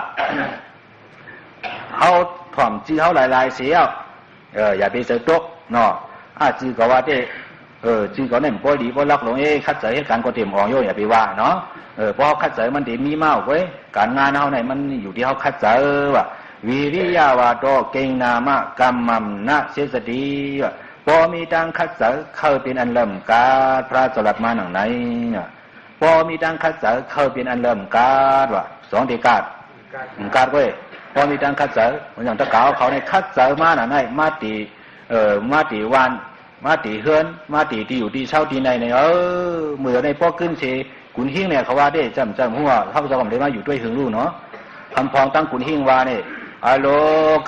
เขาถ่อมจีเขาหลายเสียอย่าไปเสือตกเนาะจีก็ว่าจีก็เนี่ยพอดีพอลักลงคัดเสยให้การก็เตรียมของโยอย่าไปว่าเนาะเพราะคัดเสยมันเดี๋ยวมีเมาไว้การงานเขาเนี่ยมันอยู่ที่เขาคัดเสยว่าวิริยาวาโตเก่งนามะกรรมัมนะเสสติว่าพอมีดังคัดเสยเข้าเป็นอันเริ่มกาพระสลัดมาหนังไหนพอมีดังคัดเสยเข้าเป็นอันเริ่มกาว่าสองเดกาดไว้พอมีดังคัดเสยเหมือนอย่างตะเกาเขาในคัดเสยมาหนังไหนมาตีวันมาตีเฮือนมาตีที่อยู่ที่เช่าที่ในเมื่อในพ่อขึ้นเชกุนหิ้งเนี่ยเขาว่าได้จำหัวเขาจะบอกได้มาอยู่ด้วยหึงลูกเนาะคำพองตั้งกุนหิ้งว่าเนี่ยอะโล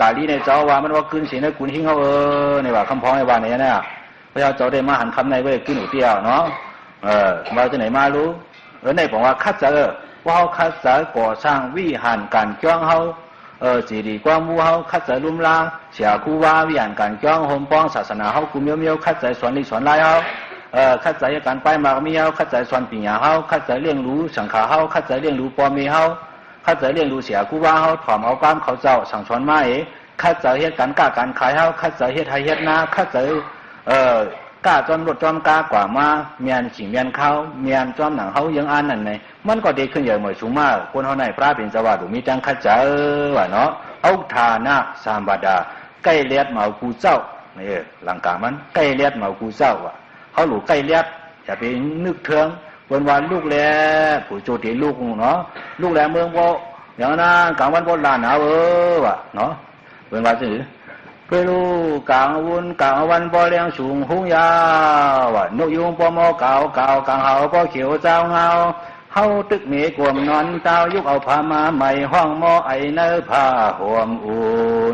กาลีในเจ้าว่ามันว่าขึ้นเชในกุนหิ้งเขาเนี่ยว่าคำพองในว่าเนี่ยนะพระเจ้าได้มาหันคำในไว้ขึ้นหนูเตี้ยเนาะมาจากไหนมารู้ในบอกว่าคัดเสยว่าเขาคัดเสยก่อสร้างวิหารการจ้องเขาจีดีกว่ามูเฮาคัดใจลุ่มลาเสียคู่ว่าวิญญาณการจ้องโฮมป้องศาสนาเฮากุมเมียวคัดใจสอนลิสอนลายเฮาคัดใจการไปมากมีเฮาคัดใจสอนปิญญาเฮาคัดใจเลี้ยงรู้สังขารเฮาคัดใจเลี้ยงรู้ปอมีเฮาคัดใจเลี้ยงรู้เสียคู่ว่าเฮาถ่อมเอาความเขาเจ้าสั่งสอนมาคัดใจเฮ็ดการกล้าการขายเฮาคัดใจเฮ็ดไทยเฮ็ดนาคัดใจกล้าจอมรถจอมกล้ากว่ามาเมียนสิ่งเมียนเขาเมียนจอมหนังเขายังอ่านนั่นไงมันก็เด็กขึ้นใหญ่เหมือนสูงมากคนเขาในพระเป็นสวัสดิ์มีจังคัดเจอว่าเนาะเอาฐานะสามบาดาใกล้เลียดเหมากูเจ้านี่หลังกามันใกล้เลียดเหมากูเจ้าว่ะเขาหลูใกล้เลียดอย่าไปนึกเทืองวันลูกแลผู้โจตีลูกเนาะลูกแลเมืองโบ อย่างนั้นกลางวันบนลานหนาววะเนาะเป็นว่าสิไปรู้กลางวันบ่เลี้ยงสูงหุ้งยาวะนกยุงบ่มอเก่ากลางเฮาบ่เขียวเจ้าเงาเฮาตึกเมกวมนอนเต้ายุกเอาผ้ามาใหม่ห้องหม้อไอเนื้อผ้าห่มอุ่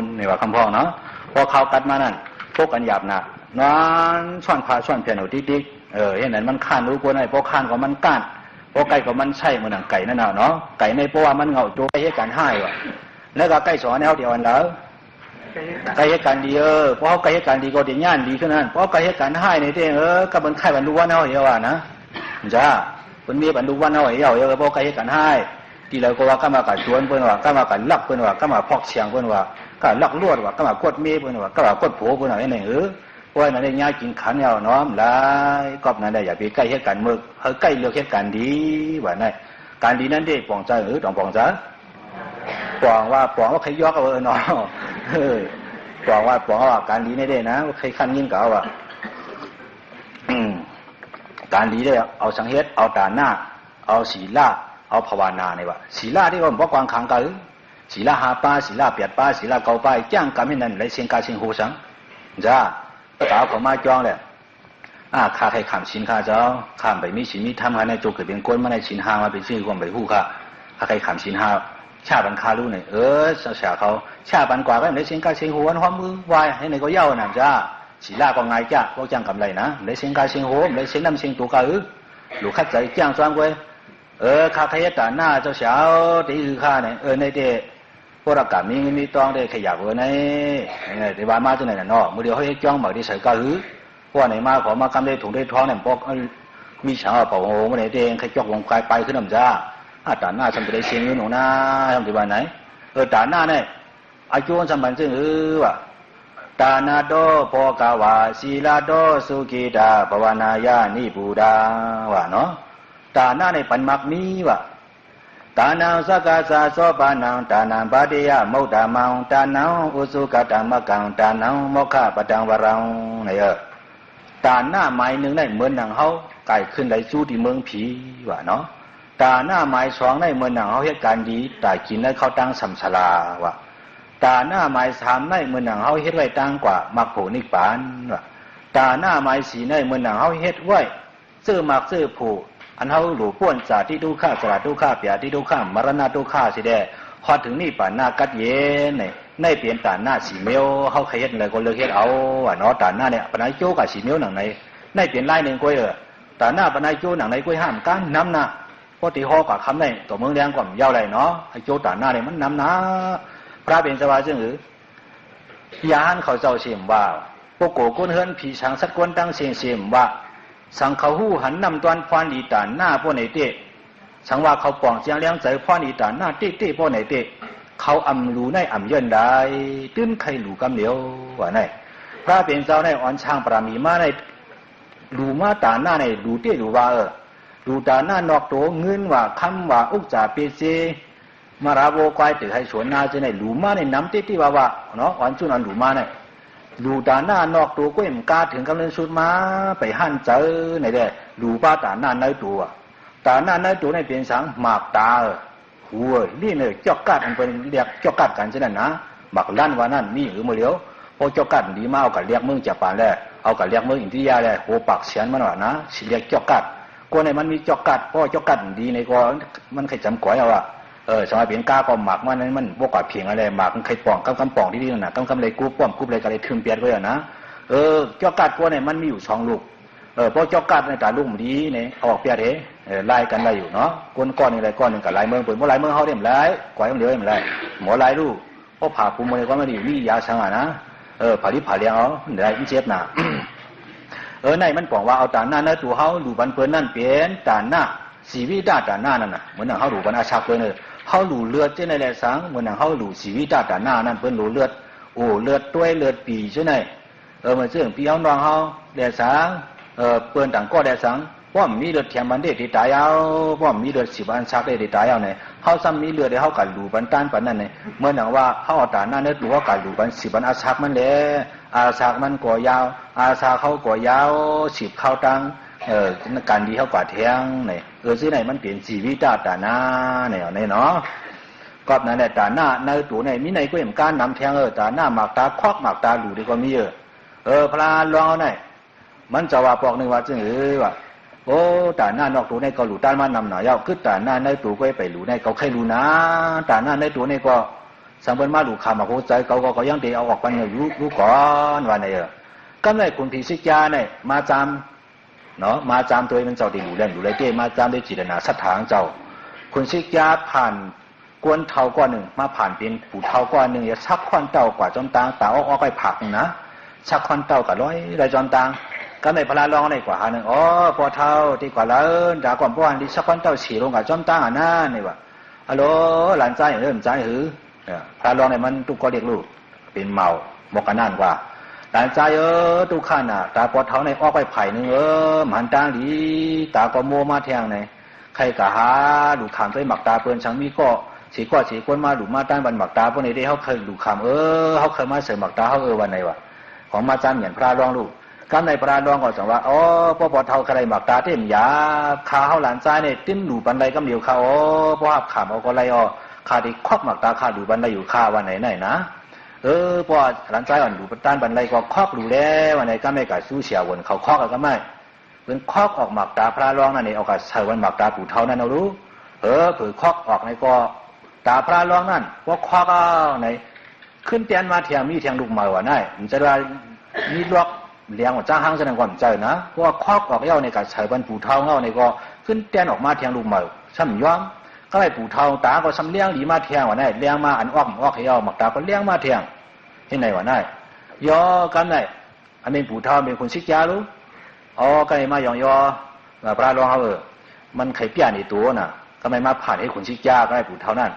นนี่ว่าคำพ้องเนาะพอเขากัดมานั่นพวกกันหยาบหนักนอนช่อนผ้าช่อนเพียนเอาติ๊กเห็นนั้นมันข้านรู้กว่าไหนพอข้านก็มันก้านพอไก่ก็มันใช่เหมือนหนังไก่นั่นเนาะไก่ในเพราะว่ามันเหงาโจยให้กันให้ว่ะแล้วก็ไก่สอนแนวเดียวกันแล้วไก่ให้กันดีเพราะไก่ให้กันดีก็ดีย่านดีขึ้นนั่นเพราะไก่ให้กันให้ในเด้ก็มันไข่บรรลุว่าแนวเดียวอ่ะนะจ้าคนมีบรรลุว่าแนวเดียวเพราะไก่ให้กันให้ที่เราก็ว่าก็มากัดชวนเพื่อนว่าก็มากัดลักเพื่อนว่าก็มาพอกเชียงเพื่อนว่าก็ลักลวดว่าก็มากดเมย์เพื่อนว่าก็มากดโผเพื่อนว่าไอ้นี่ว่านั่นได้ยากินขันเอาน้อมหลายกอบนั่นได้อย่าไปใกล้เหตุการณ์มึกเฮาใกล้เลือกเหตุการณ์ดีว่านั่นการดีนั้นได้ปองใจต้องปองใจปองว่าใครยอกเอาเนาะปองว่าการดีนี่ได้นะใครขั้นยิ่งเก่าอ่ะการดีได้เอาสังเฮตเอาตาหน้าเอาศีลาเอาภาวนาเนี่ยว่าศีลาที่ว่าบ่กวางขังกันศีลา5ป้าศีลา8ป้าศีลา9ป้าจ้างกรรมนั้น来先กา先互相จ้าก็ตาเขามาจ้องเลยข้าให้ขำชินข้าเจ้าข้ามไปมีชินมีทำงานในโจเกิดเป็นก้นมาในชินหามาเป็นชื่อความไปหู้ข้าให้ขำชินหาชาบันคารู้เนี่ยเสียเขาชาบันกว่าก็ในเชียงกาเชียงหัวหัวมือวายให้ในก็เย้าหนังจ้าศีลาก็ง่ายจ้าพวกจ้างกำไรนะในเชียงกาเชียงหัวในเชียงน้ำเชียงตัวก็หลูกขัดใจจ้างจ้างไว้ข้าขยันแต่หน้าเจ้าเสียวตีข้าเนี่ยในเดพวกเรากำมีตองได้ขยับในแต่ว่ามาตัวไหนเนาะมือเดียวให้จ้องแบบที่ใส่กระหือพวกไหนมาขอมากำได้ถุงได้ท้องเนี่ยพวกมีฉางเป่าโหมือไหนเด้งใครจอกวงไปขึ้นน้ำจ้าตาหน้าทำไปได้เชียงหนูนะทำที่บ้านไหนตาหน้าเนี่ยอายุสมัยซึ่งว่าตานาโดโพกาวาศีลาโดสุกิดาภาวนายานิบูดาว่าเนาะตาหน้าในปันมักมีว่าตานังสักกะสะโสปานังตานังปฏิยะมุตตะมังตานังอุสุกตังมะกังตานังโมฆะปะตังวรังเนี่ยตาหน้าไม้หนึ่งได้เหมือนหนังเฮาไก่ขึ้นได้สู้ที่เมืองผีว่าเนาะตาหน้าไม้สองได้เหมือนหนังเฮาเหตุการณ์ดีแต่กินได้เข้าตั้งสัมสลาว่าตาหน้าไม้สามได้เหมือนหนังเฮาเฮ็ดไว้ตั้งกว่ามรรคผลนิพพานว่าตาหน้าไม้สี่ได้เหมือนหนังเฮาเฮ็ดไว้ซื้อมรรคซื้อผู้อันเฮาหลู่ป้วนสาที่ทุกข้าสละทุกข้าเปียที่ทุกข้ามรณะทุกข้าสิได้พอถึงนี่ป่านหน้ากัดเย็นเนี่ยในเปลี่ยนตาหน้าสีเมียวเฮาใครเฮ็ดอะไรก็เลิกเฮ็ดเอาว่าเนาะตาหน้าเนี่ยปานายโจกับสีเมียวหนังในเปลี่ยนลายหนึ่งก้อยตาหน้าปานายโจหนังในก้อยห้ามกันน้ำหน้าพอตีฮอกับคำในตัวเมืองแดงก่อนยาวไรเนาะไอ้โจตาหน้าเนี่ยมันน้ำหน้าพระเป็นสวาซึ่งยานเขาเจ้าเสียมว่าพวกโกก้นเฮิรนผีช้างสัตว์กวนตั้งเสียมว่าสังเขาหู้หันนำตอนพรดีตาหน้าพวกไหนเตะสังว่าเขาป่องเสียงเลี้ยงใจพรดีตาหน้าเตะพวกไหนเตะเขาอำรูในอำเยินได้ตื้นใครหลูกำเหลียวว่าไหนพระเป็นเจ้าในอ่อนช่างปรามีมาในหลูมาตาหน้าในหลูเตะหลูว่าหลูตาหน้านอกโตเงินว่าคำว่าอุกจ่าเปเซมาราโวควายตือให้สวนนาจะในหลูมาในน้ำเตะที่ว่าเนาะอ่อนจุนอ่อนหลูมาในดูตาหน้านอกตัวก็ยังกาถึงกำลังสุดมาไปหั่นเจอไหนเด้ดูป้าตาหน้าในตัวตาหน้าในตัวในเป็นสังหมากตาหัวนี่เนี่ยจอกกัดอันเป็นเรียกจอกกัดกันใช่ไหมนะหมักลั่นว่านั่นนี่มือเลี้ยวพอจอกกัดดีมาเอากับเรียกเมืองจับปานแล้วเอากับเรียกเมืองอินทิยาแล้วโหปากเสียนมันว่านะสิเรียกจอกกัดก็ในมันมีจอกกัดพอจอกกัดดีในก็มันใครจำก๋อยเอาสมัยเปลี่ยนกาก็หมักมันบวกกับเพียงอะไรหมักมันใครป่องกำป่องที่นี่นะกำเลยกูป้อมกูเลยก็เลยทึมเปียดไว้นะจอกกัดพวกเนี่ยมันมีอยู่2ลูกพอจอกกัดในตาลูกดีเนี่ยออกเปียดไล่กันได้อยู่เนาะก้อนนี่อะไรก้อนหนึ่งกับลายเมืองเปิดเมื่อลายเมืองเขาเรียมไรก๋วยมันเดียวเรียมไรหมอลายลูกพอผ่าคุมมันเลยก็ไม่ดีมียาสังนะผ่าลิผ่าเลี้ยงเอาเดี๋ยวมันเจ็บหนาในมันป่องว่าเอาตาหน้าเนื้อตัวเขาดูบันเปิดนั่นเปลี่ยนตาหน้าสีวิตาตาหน้านั่นน่ะเหมือนเขาดูบันอาชาเปิดเลยเขาหลู่เลือดเจ้าในแหล่สังเหมือนเขาหลู่สีวิตาตาหน้านั่นเปิ้นหลู่เลือดโอ้เลือดต้วยเลือดปีใช่ไหมมันเสื่อมปีเอานองเขาแหล่สังเปิ้นต่างก็แหล่สังว่ามีเลือดเทียมบันเดติตายเอาว่ามีเลือดสิบันชักได้ติตายเอาเนี่ยเขาซ้ำมีเลือดได้เขากัดหลู่บันต้านปันนั่นเนี่ยเมื่อหนังว่าเขาเอาตาหน้าเนื้อตัวเขากัดหลู่บันสิบันอาชักมันเลยอาชักมันก่อยาวอาชักเขาก่อยาวสิบเข้าตังการดีเขากว่าเทียงเนี่ยซื้อไหนมันเปลี่ยนชีวิตตาหน้าเนี่ยเนาะ ก็นั่นแหละตาหน้าในตัวในมิในก็ยังการนำแทงตาหน้าหมากตาควักหมากตาหลูดีก็มีพระลองเอาไหนมันจะว่าปอกหนึ่งว่าจึงว่าโอ้ตาหน้านอกตัวในก็หลูต้านมานำหน่อยคือตาหน้าในตัวก็ไปหลูในเขาใครหลูนะตาหน้าในตัวในก็สังเวยมาหลูขามาโหใจเขาก็ยังเดียวเอาออกไปเนี่ยรู้ก่อนว่าไหนก็ในคุณพิสิกาเนี่ยมาจำเนาะมาจำตัวมันเจ้าดีหลูเล่นหลูไรเต้มาจำได้จิตนาสัทธางเจ้าคุณสิกาผ่านกวนเท่าก้อนหนึ่งมาผ่านเป็นผู้เท่าก้อนหนึ่งอย่าชักควันเต่ากว่าจอมตางตาออกไปผักนะชักควันเต่ากับร้อยไรจอมตางก็ในพลาลองในกว่าหาหนึ่งพอเท่าที่กว่าแล้วด่าก่อนป้อนที่ชักควันเต่าฉี่ลงกับจอมตางนั่นนี่วะฮัลโหลหลานใจเริ่มใจหือพลาลองในมันตุกก็เรียกลูกเป็นเมาหมกกันนั่นกว่าหลานใจตุกข้าน่ะตาพอเท่าในออกไปไผ่หนึ่งมันตางดีตาก็โมมาแทงในใครกะหาดูขามไปหมักตาเปิ้นช่างมีก็สีกว่าสีก้นมาหลุมมาต้านบันหมักตาพวกนี้ได้เขาเคยดูคำเขาเคยมาเสริมหมักตาเขาวันไหนวะของมาจำเหมือนพระรองลูกกันในพระรองก็จะว่าพ่อเท่าใครหมักตาเต็มยาขาเขาหลานซ้ายเนี่ยติ้มหลูบันไดก็เหลียวเขาพ่อหับขามเอาก็ไรขาที่ควักหมักตาขาหลูบันไดอยู่ขาวันไหนไหนนะพ่อหลานซ้ายอ่อนหลูต้านบันไดก็ควักหลูแล้ววันไหนก็ไม่กัดสู้เสียวนเขาควักก็ไม่เป็นควักออกหมักตาพระรองนั่นเองเอากัดเสริมวันหมักตาปู่เท่านั่นเรารู้เผื่อควักออกในก็ตาพระรองนั่นว่าควักในขึ้นเตียนมาเทียงมีเทียงลูกมาว่าได้มันจะได้มีล็อกเลี้ยงว่าจ้างห้างแสดงความใจนะว่าควักออกเย้าในการใช้บรรปูเท้าเย้าในก็ขึ้นเตียนออกมาเทียงลูกมาช่ำย้อมก็ไอ้ปูเท้าตาก็ซ้ำเลี้ยงดีมาเทียงว่าได้เลี้ยงมาอันอ้อมเย้าหมักตาก็เลี้ยงมาเทียงที่ไหนว่าได้ย่อกันได้อันเป็นปูเท้าเป็นคนชิกยารู้ก็ไอ้มาย่อพระรองเขามันไข่เปี้ยในตัวน่ะก็ไม่มาผ่านให้คนชิกยาก็ไอ้ปูเท้านั่น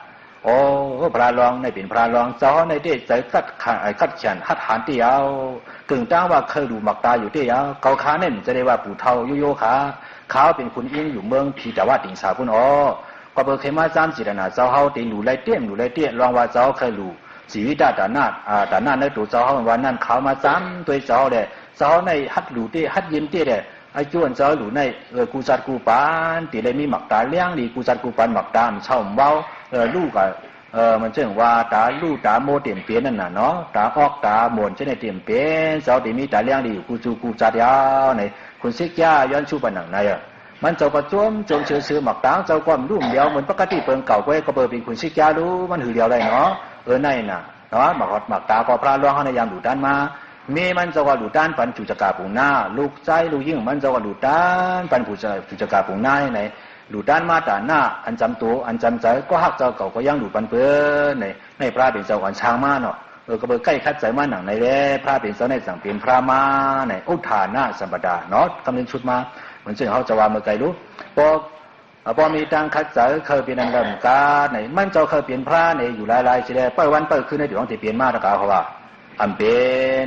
พระรองในเป็นพระรองเจ้าในเด็กใจกัดฉันหัดหานเตียวกึ่งตั้งว่าเคยดูหมักตาอยู่เตียวเกาขาเนี่ยจะได้ว่าปู่เทาโยขาเขาเป็นคนอิงอยู่เมืองพีแต่ว่าติ่งสาพุ่นก็เปิดเคยมาจำจิตนาเจ้าเขาติ่งหลูไรเตี้ยลองว่าเจ้าเคยหลูชีวิตด่านนาในตัวเจ้าเขาวันนั้นเขามาจำตัวเจ้าเด้เจ้าในฮัดหลูเตี้ยฮัดยิ้มเตี้ยเด้ไอ้จวนเจ้าหลูในกูจัดกูปานตีเลยมีหมักตาเลี้ยงดีกูจัดกูปานหมักตามเช่าเบาลูกมันเชื่อว่าตาลูกตาโมเต็มเปี้ยนนั่นน่ะเนาะตาออกตาหมวนเช่นในเต็มเปี้ยนเจ้าตีมีตาเลี้ยงดีกูจูกูจัดยาวในคุณซิกย่าย้อนชูปันหนังในมันเจ้าก็จมเชื่อหมักตาเจ้าความรุ่มเดียวเหมือนปกติเปิงเก่าก็ก็เปิดเป็นคุณซิกย่ารู้มันหือเดียวได้เนาะในน่ะเนาะหมักตาก็พระร้องเขาในยามดูด้านมามีมันจะว่าหลุดด้านปันจุจกาปุงหน้าลูกใจลูกยิ่งมันจะว่าหลุดด้านปันผู้จุจกาปุงหน้าไหนหลุดด้านมาตาหน้าอันจำตัวอันจำใจก็หักเจ้าเก่าก็ยังหลุดปันเปื้อนในพระเป็นเจ้าอันช้างมาเนาะก็เบอร์ใกล้คัดใจมาหนังในเล่พระเป็นเจ้าในสั่งเปลี่ยนพระมาในอุทานะสัมปดาเนาะกำลังชุดมาเหมือนเช่นเขาจะว่าเมื่อไกลรู้พอมีตังคัดใจเคยเป็นอันเดิมกาในมันเจ้าเคยเปลี่ยนพระในอยู่หลายๆสิได้เปิดวันเปิดคืนในเดี๋ยวต้องเปลี่ยนมาตะกาเขาว่าอันเป็น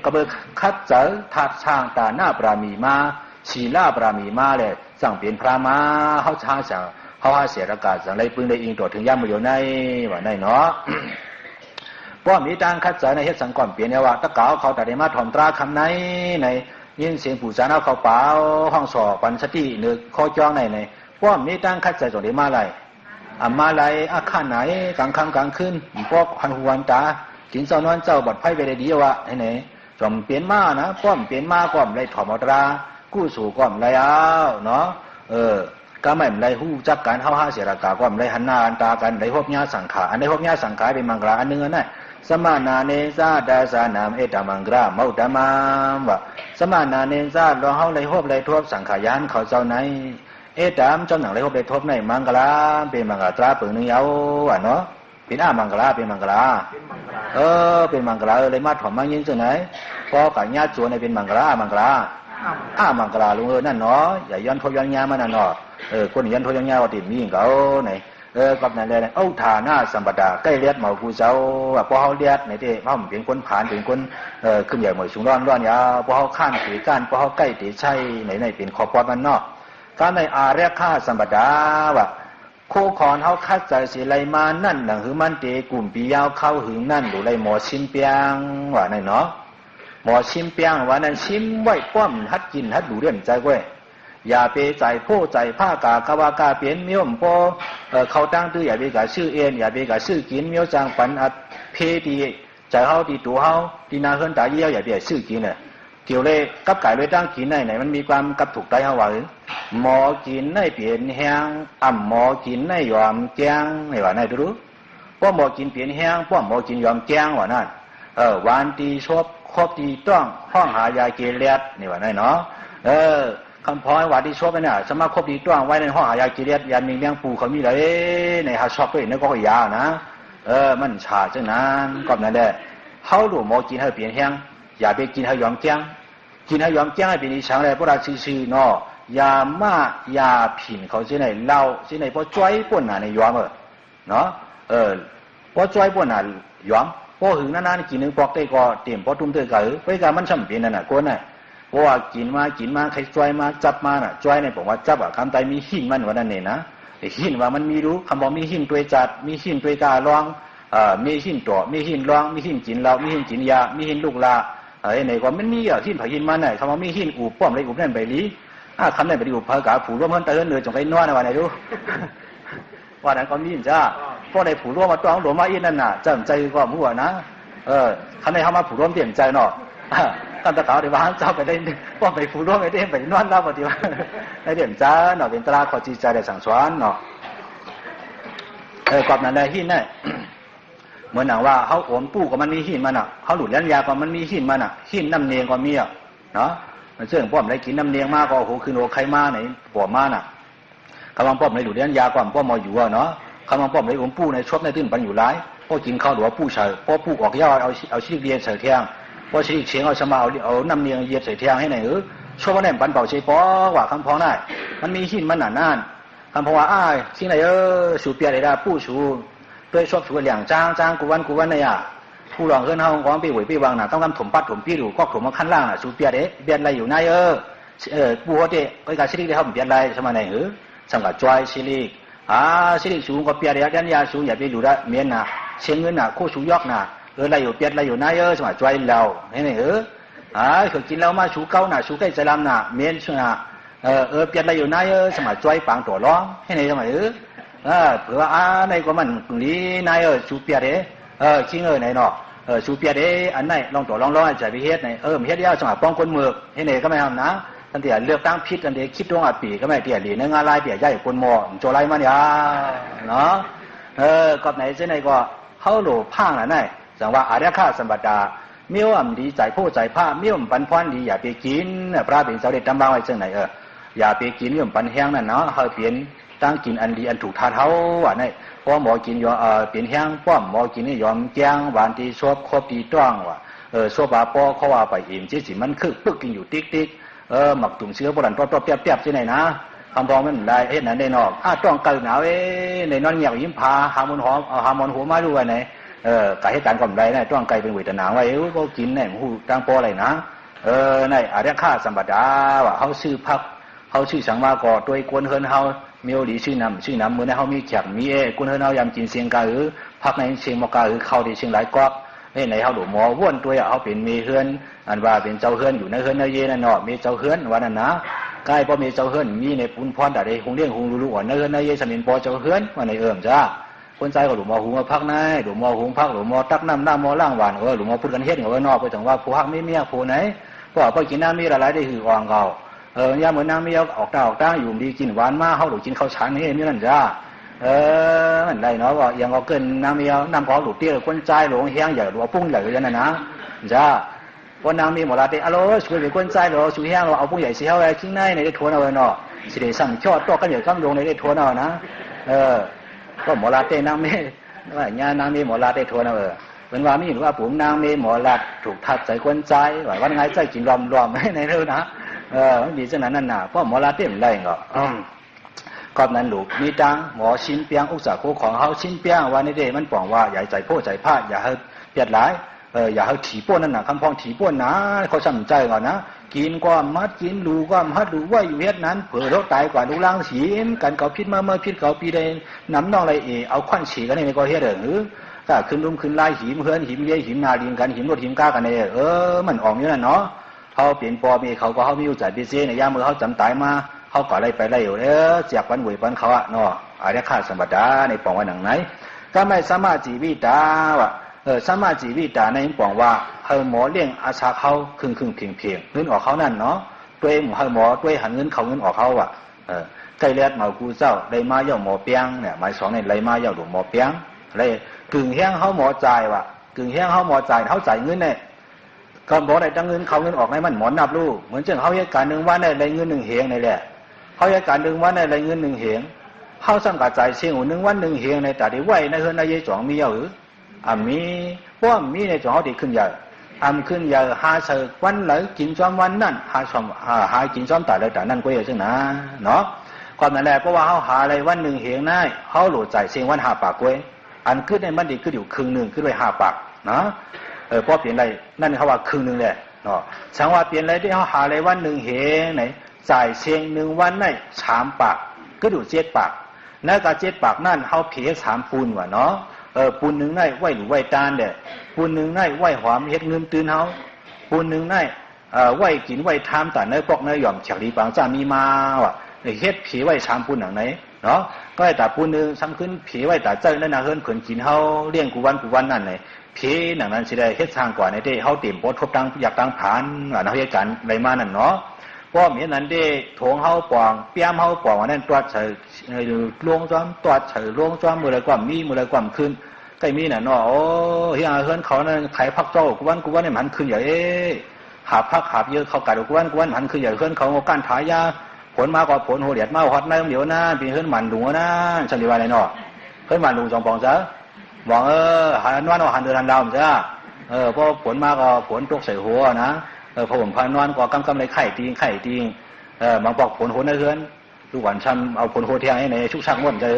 ก็เบอคัดเจอทัดช่างตาหน้าปรามีมาชีลาปรามีมาเลยสั่งเปลี่ยนพระมาเขาช้างสั่งเขาหาเสียอากาศสั่งไรปืนได้อิงตัวถึงย่ำมาอยู่ในว่าในเนาะเพราะมีตังคัดเจอในเฮ็ดสังก่อนเปลี่ยนเนี่ยว่าตะเกาเขาแต่ได้มาถ่อมตราคำในยินเสียงผู้จาเอาเขาเปล่าห้องสอบปันสตินึกข้อจ้องในเพราะมีตังคัดเจอตัวได้มาไรมาไรอาคารไหนกลางค่ำกลางคืนพวกพันหัวตากินเจ้านอนเจ้าบัดไพ่ไปได้ดีวะไหนจอมเปลี่ยนมานะป้อมเปลี่ยนมาก้อมไรถอมอัตรากู้สู่ก้อมไรเอาเนาะก็ไม่ไรหู้จักการเข้าห้าเสียรากาก้อมไรหันหน้าอันตากันไรพบญาสังขารอันไรพบญาสังขารเป็นมังกรอันนึงนั่นสมานาเนซาดาสานามเอตามังกราเมาดามามวะสมานาเนซาลองเข้าไรพบไรทบสังขารยันเขาเจ้าไหนเอตามเจ้าหนังไรพบไรทบในมังกราเป็นมังกรตราเปิงนึงยาวอ่ะเนาะเป็นมังกราเป็นมังกราเป็นมังกราเลยมาถอมมังยิงจังไหนพอกับญาติจวนในเป็นมังกรามังกรามังกราลุงนั่นเนาะอย่าย้อนทบย้อนยามันนั่นเนาะคนย้อนทบย้อนยาว่าติดมีเขาไหนกับนั่นเลยเอาฐานะสัมปดาใกล้เลียดเหมาผู้เจ้าพอเขาเลียดในที่พ่อมเป็นคนผ่านเป็นคนขึ้นใหญ่เหมือนสูงร้อนยาพอเขาข้านถือก้านพอเขาใกล้ตีใช่ในเป็นขอบปอดมันเนาะการในอาเรียกข้าสัมปดาว่าโคขอนเขาคัดใจสิไรมานั่นหนังหือมันเตกลุ่มปียาวเข้าหึงนั่นดูไรหมอชิมเปียงว่านั่นเนาะหมอชิมเปียงว่านั่นชิมไว้ป้อมฮัดกินฮัดดูเรื่องใจเว้ย อย่าไปใจโพใจผ้ากากะวากาเปลี่ยนมิ้วมโปเขาตั้งตื้ออย่าไปกับชื่อเอ็นอย่าไปกับชื่อกินมิ้วจางปันอัดเพดีใจเฮาดีตัวเฮาดีนาเฮิรนตาเยี่ยวอย่าไปชื่อกินเนี่ยเกี่ยวเลยกับไก่เลยตั้งกินไหนมันมีความกับถูกใจเฮาว่าหมอกินได้เปลี่ยนแห้งหมอกินได้ยอมแจ้งไม่ว่าไหนดูป้อหมอกินเปลี่ยนแห้งป้อหมอกินยอมแจ้งว่านั่นวันตีชอบครบตีต้องห้องหายาเกลียดนี่ว่าไหนเนาะคำพ้อยว่าที่ชอบเนี่ยสมาครบตีต้องไว้ในห้องหายาเกลียดยามีเลี้ยงปูเขามีเลยในหาชอบด้วยนึกก็ยาวนะมันชาจังนั้นก็นั่นแหละเขาหลวงหมอกินให้เปลี่ยนแห้งอย่าไปกินให้ยอมแจ้งกินให้ยอมแจ้งให้เป็นนิสัยเลยพวกเราซื่อๆเนาะยามาอยาผินเขาที่ไหนเล่าที่ไหนพอจ้อยป่นน่ะในยอมเนาะพอจ้อยป่นน่ะยอมพอหึงนานๆกินนึงปอกได้ก็เต็มพอตุ้มเตยก็ไปการมันช่ำเป็นนั่นน่ะก้นน่ะเพราะว่ากินมาใครจ้อยมาจับมาน่ะจ้อยในบอกว่าจับคำใดมีหินมันว่านั่นเองนะหินว่ามันมีรู้คำบอกมีหินตัวจัดมีหินตัวกาลองมีหินตัวมีหินลองมีหินกินเรามีหินกินยามีหินลูกลาไหนก็มันมีหินผักหินมันน่ะคำว่ามีหินอู่ป้อมอะไรอู่นั่นไปลีคำนั้นไปดูพากาผูร่วมมันเตือนเลยจงไปนวดในวันไหนดูว่านั้นก็มีจ้าพวกในผูร่วมมาต้องหลวมมาอีนั่นน่ะจำใจก็มั่วนะคำในเขามาผูร่วมเปลี่ยนใจเนาะตั้งแต่เก่าเดี๋ยวว่าเจ้าไปได้ว่าไปผูร่วมไปได้ไปนวดแล้วพอดีว่าในเปลี่ยนใจเนาะเป็นตราขอจีใจได้สั่งสอนเนาะกอบนั้นได้หินได้เหมือนหนังว่าเขาโอนปู่ก็มันมีหินมันอ่ะเขาหลุดยันยาก็มันมีหินมันอ่ะหินน้ำเนียงก็มีอ่ะเนาะมันเชื่อป้อมได้กินน้ำเนียงมากก็โอ้โหคือโนใครมาไหนปวดมาน่ะคำว่าป้อมในหลุดยันยาก็ป้อมมาอยู่อ่ะเนาะคำว่าป้อมในโอนปู่ในชดในตื้นปันอยู่ร้ายพอกินข้าวหรือว่าปู่เฉยพอปู่ออกย่อเอาชีกเรียนเฉยเที่ยงพอชีกเฉียงเอาสมาเอาน้ำเนียงเยียบเฉยเที่ยงให้ไหนชดว่าไหนปันเป่าเฉยป้อว่าคำพ้องได้มันมีหินมันหนานั่นคำพ้องว่าสิ่งไหนสูบเปียอะไรได้ปู่สูด้วยชอบสูบเหลี่ยงจ้างกูวันเนี่ยผู้รองเฮือนเฮาของไปหวยไปวางน่ะต้องทำถมปัดถมพี่ดูก็ถมมาขั้นล่างน่ะสูบเปียเด้เบียนอะไรอยู่ในปู่เขาเด้ไอ้การชิลิกได้เฮาเบียนอะไรสมัยไหนสังกัดจอยชิลิกชิลิกสูงก็เปียเด้ยันยาสูงอย่าไปดูละเมียนน่ะเชียงเงินน่ะโคสูยอกน่ะอะไรอยู่เปียอะไรอยู่ในสมัยจอยเราเห็นไหมเคยกินแล้วมาสูเก้าน่ะสูใกล้ใจลำน่ะเมียนช่วงน่ะเปียอะไรอยู่ในสมัยจอยปังตัวร้องให้ไหนสมัยเผื่อในก็มันตรงนี้นายสูเปียเด้ชิงไหนเนาะสูเปียเด้อันไหนลองตัวลองใจไปเฮ็ดไหนเฮ็ดยาวจังหวะป้องคนมือให้ไหนก็ไม่ทำนะตั้งแต่เลือกตั้งพิษตั้งแต่คิดตรงปีก็ไม่เตี่ยหลีเนื้องานลายเตี่ยใหญ่คนหมอโจไรมันยาเนาะก็ไหนเช่นไหนก็เข้าหลูพังน่ะไหนสังว่าอาเดียข้าสัมปดาเมี่ยวดีใจผู้ใจผ้าเมี่ยวปันพรดีอย่าไปกินพระเป็นเสด็จจำบางไว้เช่นไหนอย่าไปกินเมี่ยวปันแห้งนั่นเนาะเฮาเปลี่ยนตั้งกินอันดีอันถูกทาเท้าว่าไหนพอหมอกินยอเปลี่ยนแห้งป้อมหมอกินนี่ยอมแจ้งหวานที่ชอบครบตีต้องว่าชอบว่าปอเขาว่าไปอิ่มจิสิมันคือปึ๊กกินอยู่ติ๊กหมักตุ่มเชื้อโบราณตัวเปียบๆที่ไหนนะคำพองมันได้เฮ็ดนั้นได้นอกต้องเกิดหนาวในนอนเงียบยิ้มพาหามอนหอมหามอนหัวมาด้วยไหนกายให้การกำไรนะต้องไกลเป็นเวทนาไว้ก็กินเนี่ยหูตั้งปออะไรนะในอาเรียค่าสัมปดาว่าเขาชื่อพักเขาชื่อสังมาก่อตัวกวนเฮินเขาเมียวดีชื่อน้ำเมื่อในเขามีแขกมีกวนเฮินเขายำกินเสียงกาพักในเชียงมกาเข้าที่เชียงหลายกอกในเขาหลูหมอว่นตัวเขาเป็นมีเฮือนอันว่าเป็นเจ้าเฮือนอยู่ในเฮือนในเย็นนอมีเจ้าเฮือนวันนั้นนะใกล้พอมีเจ้าเฮือนมีในปุนพรแต่ในหงเลี้ยงหงรู้อ่อนในเฮือนในเย็นสมินปอเจ้าเฮือนวันในจ้าคนใจก็หลูหมอหุงมาพักในหลูหมอหุงพักหลูหมอตักน้ำหมอล่างหวานหลูหมอพูดกันเฮ็ดกันนอกไปถึงว่าผู้พักไม่เมียผู้ไหนก็กินน้ำมีอะไรได้หืออ่างเก่ายาเหมือนน้ำมีออกตาอยู่ดีกินหวานมาเขาหลูกินข้าวฉันนี่นี่นั่นจ้ามันได้เนาะว่ายังเอาเกินน้ำมีน้ำขอหลุดเตี้ยคนใจหลงแห้งใหญ่หลวงปุ้งใหญ่เลยนั่นนะจ้าวันน้ำมีหมดละเตอโลช่วยเป็นคนใจหลวงช่วยแห้งเราเอาปุ้งใหญ่เสียอะไรทิ้งในได้ทวนเอาไว้เนาะสิเดสั่งชอดตัวกันใหญ่ข้ามลงในได้ทวนเอานะก็หมดละเตน้ำมีว่าญาน้ำมีหมดละเตทวนเอาเป็นว่ามีหรือว่าปุ๋มน้ำมีหมดละถูกทัดใจคนใจว่าวันไงใจกินรอมให้ในเรื่องนะมีเช่นนั้นน่ะเพราะหมอลาเต็มไรก็ก็นั้นลูกมีตังหมอชิ้นเปียงอุตสาหกรรมของเขาชิ้นเปียงวันนี้เด้มันบอกว่าอย่าใจโพใจผ้าอย่าให้เปียดหลายอย่าให้ถีป้วนนั่นน่ะคำพองถีป้วนนะเขาสำใจก่อนนะกินก็มัดกินดูก็มัดดูว่าอยู่เฮ็ดนั้นเผื่อเราตายกว่าดูล่างสีกันเขาพิษมาเมื่อพิษเขาปีใดน้ำนองอะไรเอาควันฉีกันนี่ก็เฮ็ดถ้าขึ้นลุ่มขึ้นไล่หิมเฮือนหิมเลี้ยหิมนาดินกันหิมรถหิมก้ากันเนี่ยมันออกอยู่นั่นเนาะเขาเปลี่ยนปอมีเขาก็เขามีอยู่ใจพิเศษในยามเมื่อเขาจำตายมา เขาก็ไล่ไปไล่อยู่เสียกวันหวยปันเขาอะเนาะอะไรค่าสมบัติในปองว่าหนังไหนก็ไม่สามารถจีวิตาว่ะสามารถจีวิตาในปองว่าหมอเลี้ยงอาชาเขาครึ่งเพียงเงินออกเขานั่นเนาะด้วยหมอด้วยหันเงินเขาเงินออกเขาอ่ะใกล้เลียดเมากูเจ้าได้มาเย่าหมอเปียงเนี่ยหมายสองในไรมาเย่าหลวงหมอเปียงอะไรกึ่งแห้งเขาหมอจ่ายว่ะกึ่งแห้งเขาหมอจ่ายเขาจ่ายเงินเนี่ยก็บอกได้ตั้งเงินเขาเงินออกในมันหมอนนับลูกเหมือนเช่นเขาเหตุการณ์หนึ่งวันได้ไรเงินหนึ่งเหงในแหละเขาเหตุการณ์หนึ่งวันได้ไรเงินหนึ่งเหงเขาสั่งกระจายเสียงหนึ่งวันหนึ่งเหงในแต่ที่ไหวในเฮือนในยี่จ่องมีเยอะหรือมีเพราะมีในจ่องเขาดีขึ้นเยอะขึ้นเยอะหาเสกวันไหลกินซ้อมวันนั่นหากินซ้อมแต่เลยแต่นั่นก็เยอะจังนะเนาะความนั่นแหละเพราะว่าเขาหาอะไรวันหนึ่งเหงได้เขาหลุดใจเสียงวันหาปากกล้วยอันขึ้นในมันดีขึ้นอยู่ครึ่งหนึ่งขึ้นไปหาปากนะเพราะเปลี่ยนอะไรนั่นเขาว่าครึ่งหนึ่งแหละเนาะสังว่าเปลี่ยนอะไรที่เขาหาอะไรวันหนึ่งเหงไหนจ่ายเสียงหนึ่งวันได้3 ปากก็อยู่7 ปากนั่นก็7 ปากนั่นเขาเพีย3 ปูนว่ะเนาะปูนหนึ่งได้ไหวหรือไหวตาเด้ปูนหนึ่งได้ไหวหอมเฮ็ดเงินตื่นเขาปูนหนึ่งได้ไหวกินไหวทำแต่เนื้อพวกเนื้อหย่อมเฉลีปังจะมีมาว่ะเฮ็ดผีไหว3 ปูนหนังไหนเนาะก็ไอ้แต่ปูนหนึ่งซ้ำขึ้นผีไหวแต่เจ้านั่นน่ะเฮิรนขืนกินเขาเลี้ยงกูวันนั่นเลยผีหนังนั้นสิได้เฮ็ดทางกว่าในที่เขาเต็มโพทบตั้งอยากตั้งผ่านว่านักวิชาการไรมานั่นเนาะเพราะเหมือนนั้นที่โถงเขาปองเปี้ยมเขาปองว่านั่นตัวเฉยลวงจ้อมตัวเฉยลวงจ้อมมือไรกว่ามีมือไรกว่าขึ้นใกล้มีน่ะเนาะโอ้เฮียเฮิรนเขานั่นไข่พักเจ้ากูวันเนี่ยมันขึ้นใหญ่หาพักหาเยอะเขากัดกูวันมันขึ้นใหญ่เฮิรนเขาก้านถายาผลมาก็ผลโหเดียดมาฮอดในเดี๋ยวนะเป็นเฮิรนมันหลวงนะฉันดีว่าอะไรเนาะเฮิรนมันหลวงจอมปองซะบอกหันวันหันเดือนดาวจ้าพอผลมาก็ผลตกใส่หัวนะพอผมพานอนก็กำไรไข่ตีบางบอกผลโหนเฮือนทุกวันช้ำเอาผลโหเทียงให้ในชุกชักม่วนเจอ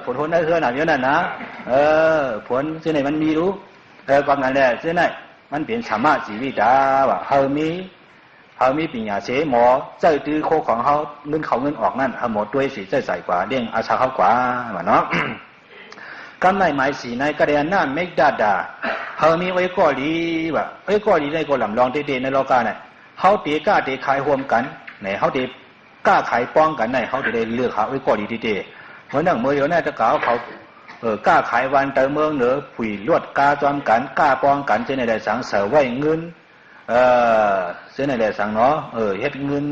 ผลโหนเฮือนอย่างนี้นั่นนะผลที่ไหนมันมีรู้ความนั้นแหละที่ไหนมันเป็นสามารถชีวิตได้ว่าเฮามีปัญญาเสหมอเจ้าตื้อโคของเขาเงินเขาเงินออกนั่นหมดด้วยสีใส่กว่าเลี้ยงอาชาเขากว่าเนาะกำไรหมายสีในกระเดียนหน้าเมกดาเฮามีไว้ก่อดีว่ะไว้ก่อดีได้ก็ลำลองเตะในโลกาเนี่ยเฮาเตะกล้าเตะขายห่วมกันไหนเฮาเตะกล้าขายป้องกันไหนเฮาจะได้เลือกหาไว้ก่อดีเตะเหมือนนั่งเมื่อเดี๋ยวน่าจะกล่าวเขากล้าขายวันเตอเมืองเหนือผุยลวดกล้าจอมกันกล้าป้องกันเจในได้สังเสริไว้เงินเจในได้สังเนาะเฮ็ดเงิน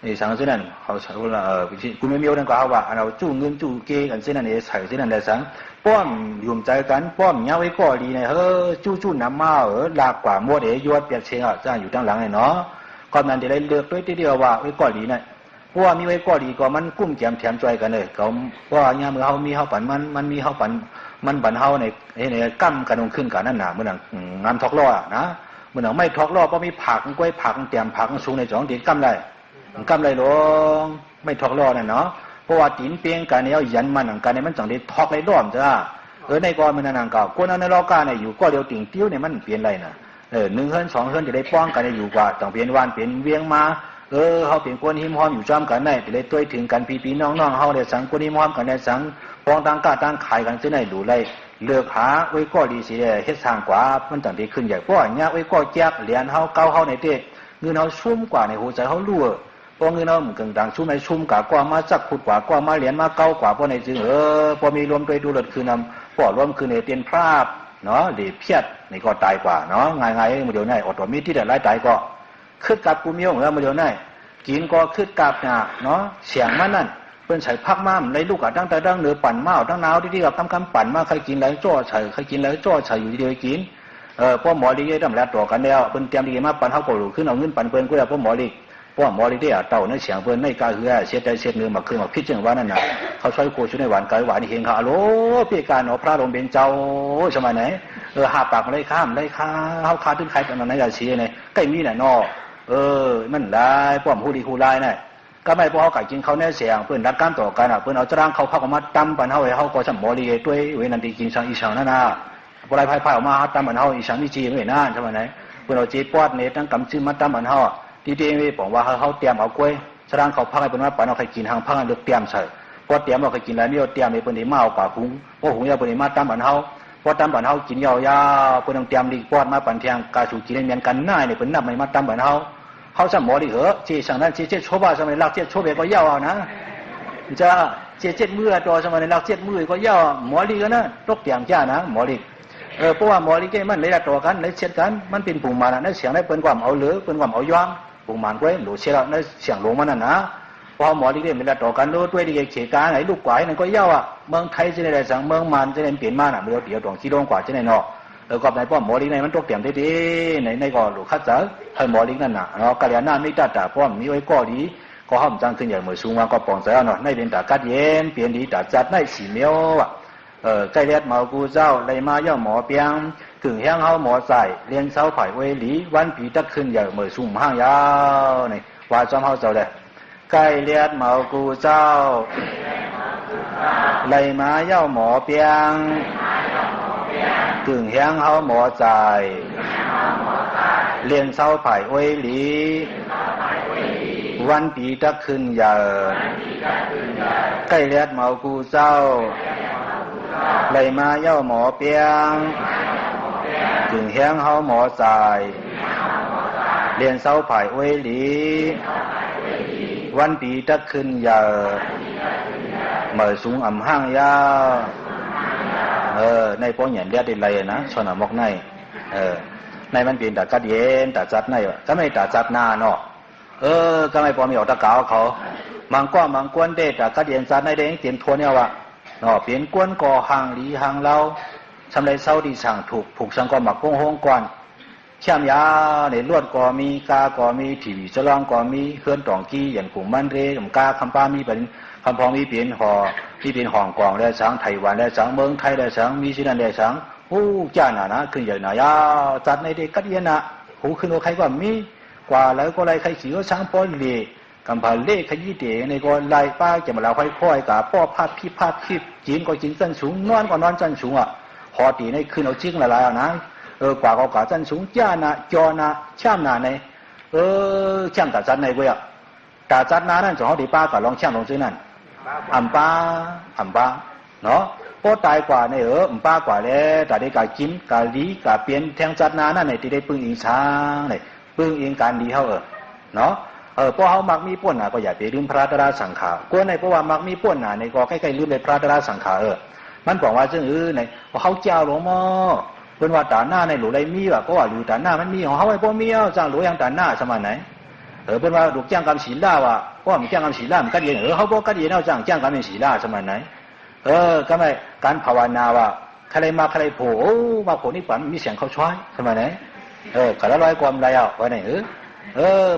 นี่สังเจนั่นเขาใช้ว่ากูไม่มีเอาดังกล่าวว่าเราจู้เงินจู้เกกันเจนั่นเองใส่เจนั่นได้สังป้อมยุ่มใจกันป้อมเงาไว้ก่อดีเนี่ยจู้น้ำมาลากกว่ามัวเดี๋ยยวดเปียกเชียงจ้าอยู่ตั้งหลังเนี่ยเนาะก่อนนั้นเดี๋ยวเลือกด้วยทีเดียวว่าไว้ก่อดีเนี่ยเพราะว่ามีไว้ก่อดีก็มันกุ้มแกมแถมใจกันเลยเขาเพราะว่าเนี่ยเมื่อเขามีเขาปั่นมันมีเขาปั่นมันบั่นเขาในกั้มกันลงขึ้นกันนั่นหนาเมื่อหนังงานทอกล้อนะเมื่อหนังไม่ทอกล้อเพราะมีผักกล้วยผักเตรียมผักสูงในจ่องตีกั้มไรลงไม่ทอกล้อเนี่ยเนาะเพราะว่าตีนเปียงกันเนี่ยยันมันหนังกันเนี่ยมันจังได้ทอกไรด้อมจ้าในกอมันนานเก่าคนเอาในโลกาเนี่ยอยู่ก็เดียวติ่งติ้วเนี่ยมันเปลี่ยนไรนะ1 เฮือน2 เฮือนจะได้ป้องกันอยู่กว่าต้องเปลี่ยนวันเปลี่ยนเวียงมาเขาเปลี่ยนคนหิมหอมอยู่จอมกันได้จะได้ตัวถึงกันพี่น้องเขาได้สังคนหิมหอมกันได้สังป้องต่างกาต่างขายกันจะได้ดูไรเลือกหาไว้ก็ดีสิได้เฮ็ดสร้างกว่ามันจังได้ขึ้นใหญ่เพราะอย่างเงี้ยไว้ก็แจกเหรียญเขาเก้าเขาในเต้เงินเขาชุ่มกว่าในหัวใจเขารั่วพอเงินเราเหมือนกันต่างชุ่มในชุ่มกว่ามาจักขุดกว่ามาเหรียญมาเก้ากว่าเพราะในจึงพอมีรวมด้วยดูเลิศคือนำพอรวมคือในเตียนพราบเนาะเดี๋ยวเพียดนี่ก็ตายกว่าเนาะง่ายๆมาเดี๋ยวนี้อดตัวมีที่แต่ไล่ตายก็ขึ้นกับกูมีของเรามาเดี๋ยวนี้กินก็ขึ้นกับเนาะเสียงมันนั่นเป็นใส่พักม้ามในลูกอ่ะตั้งแต่ดั้งเนื้อปั่นม้าตั้งหนาวที่กับคำปั่นมาใครกินแล้วจ่อเฉยใครกินแล้วจ่อเฉยอยู่เดียวกินพอหมอดีได้ทำแล้วต่อกันแล้วเป็นเตรียมดีมาปั่นเขาก็รู้ขึ้นเอาเงินปั่นเพิ่นก็แล้วพอหมอดีเพราะหมอดีได้เต่าในเสียงเพิ่นในกาเหือเสียใจเสียเนื้อมาคือมาพิจารณาว่านั่นน่ะเขาช่วยโคชุในหวานไก่หวานเฮงเขาโลพี่การพระลงเบญเจ้าสมัยไหนหาปากมาได้ข้ามได้ข้าเขาคาตึ้งใครเป็นอะไรอย่าชี้เนี่ยใกล้มีน่ะนอมันลายป้อมหูดีหูลายน่ะก็ไม่พอเขาไก่กินเขาแน่เสียงเพื่อนรักการต่อกันเพื่อนเอาจรางเขาพักออกมาตั้มปันเขาไว้เขาก็สมบูรณ์ด้วยเวนันตีกินสังอีสังนั่นน่ะปลายพายออกมาตั้มปันเขาอีสังอีจีไม่น่าใช่ไหมไหนเพื่อนเอาจีปอดเนี่ยตั้งกำชื่อมาตั้มปันเขาที่เดียวบอกว่าเขาเตรียมเอากล้วยจรางเขาพักให้เพื่อนว่าปันเอาใครกินทางพักเลือกเตรียมใส่พอเตรียมเอาใครกินแล้วนี่เตรียมในเพื่อนที่มาเอากว่าหุงพอหุงยาเพื่อนที่มาตั้มปันเขาพอตั้มปันเขากินยาวๆเพื่อนต้องเตรียมดีปอดมาปันเทียงกาสูกินเมียนกันหน้าเนี่ยเพื่อนนับไม่มาตั้มปันเขา เขาจะหมอลีเหอะจีสังนั้นจีเจ็ดโชบ้าสมัยรักเจ็ดโชเบก็เย่าเอานะจะเจ็ดมือตัวสมัยรักเจ็ดมือก็เย่าหมอลีก็นะตกเตียงจ้านะหมอลีเพราะว่าหมอลีแกมันเลยต่อกันเลยเช็ดกันมันเป็นปุ่มมันนั่นเสียงได้เป็นความเอาเหลือเป็นความเอาย่างปุ่มมันก็หลุดเชี่ยวนั่นเสียงลงมันนั่นนะพอหมอลีแกมันเลยต่อกันรู้ด้วยที่เขตการไหนลูกกวายนั่นก็เย่าอ่ะเมืองไทยจะได้สั่งเมืองมันจะได้เปลี่ยนมาหน่ะเดี๋ยวตรงที่โรงกว่าจะได้เนาะก็ในป้อมหมอลีในมันตกเตียงดีๆในก็หลุดคัดเจอให้หมอลีนั่นน่ะเนาะกะเหรี่ยน้าไม่ตัดแต่ป้อมมีไว้ก็ดีก็ห้ามจังขึ้นอย่างเหมือนสูงว่าก็ปองใจเอาเนาะในเป็นตากัดเย็นเปลี่ยนดีตาจัดในสีเมียวอ่ะใกล้เลียดเมากูเจ้าเลยมาย่อหมอเปียงกึ่งแห้งเฮาหมอใส่เลี้ยงเสาไผ่ไว้หลีวันผีตัดขึ้นอย่างเหมือนสูงห้างยาวนี่ว่าจอมเฮาเจ้าเลยใกล้เลียดเมากูเจ้าเลยมาย่อหมอเปียงกึ่งแห้งเฮาหมอใส่เลี้ยงเสาไผ่ไว้หลีวันปีตักขึ้นอย่าใกล้เลียดเมากูเจ้าเลยมาเย่าหมอเปียงถึงแห้งเฮาหมอสายเรียนเสาไผ่ไว้หลีวันปีตักขึ้นอย่าเหมือสูงอ่ำห้างยาวในป้อนหยันเลียดได้เลยนะชนมกในในมันเป็นแต่กัดเย็นแต่จัดในก็ไม่แต่จัดหน้าเนาะก็ไม่พอมีออกตะกาวเขามังก้อมังกวนเด็ดก็เดียนซาในเด้งเตรียมทวนเนี่ยว่ะเนาะเปลี่ยนกวนก่อห่างหลีห่างเราทำไรเศร้าดีสั่งถูกผูกสังก็หมักกงห้องกวนเชื่อมยาในลวดก่อมีกาก่อมีถีบจะลองก่อมีเคลื่อนต่องกี้อย่างกลุ่มมันเรหนุ่มกาคำป้ามีเป็นคำพองมีเปลี่ยนห่อที่เป็นห่องกองและสังไต้หวันและสังเมืองไทยและสังมีสินันและสังจ้าหนานะขึ้นใหญ่หนายาจัดในเด็กกัดเย็นนะหูขึ้นโอใครก็มีกว่าแล้วก็ไล่ใครขี่ก็ช้างป้อนเล่กำพันเล่ขยี้เด๋ในก็ไล่ป้าจะมาเราค่อยๆกับป้อพาดพี่จีนก็จีนจันสูงนอนก็นอนจันสูงอ่ะหอตีในขึ้นเอาจิ้งละลายนะกว่าก็กว่าจันสูงจ้านะจอนะช่างนาในช่างตาจันในเว้ยตาจันนานั่นจะเขาดีป้ากับลองช่างลงซื้อนั่นอัมป้าเนาะพอตายกว่าในอัมป้ากว่าแล้วแต่ได้กับจิ้มกับลีกับเปลี่ยนแทงจันนานั่นในที่ได้ปึ้งอิงช้างในปึ้งอิงการดีเขาเนาะเพราะเขามักมีป่วนหนาก็อย่าไปลืมพระตราสังขารกลัวในเพราะว่ามักมีป่วนหนาในก็ใกล้ๆลืมเลยพระตราสังขารมันบอกว่าซึ่งในเขาเจ้าหลวงพ่อเป็นว่าตาหน้าในหลุไรมีว่ะก็ว่าอยู่ตาหน้ามันมีของเขาไอ้พวกมีเอาจ้างหลวงยังตาหน้าสมัยไหนเป็นว่าลูกจ้างกำศีลาว่ะก็มันจ้างกำศีลามันกัดเย็นเขาบอกกัดเย็นเอาจ้างกำเป็นศีลาสมัยไหนก็ไม่การภาวนาว่าใครมาใครโผล่มาโผล่นี่ฝันมีเสียงเขาช้อยสมัยไหนขละร้อยความไรเอาไว้ไหน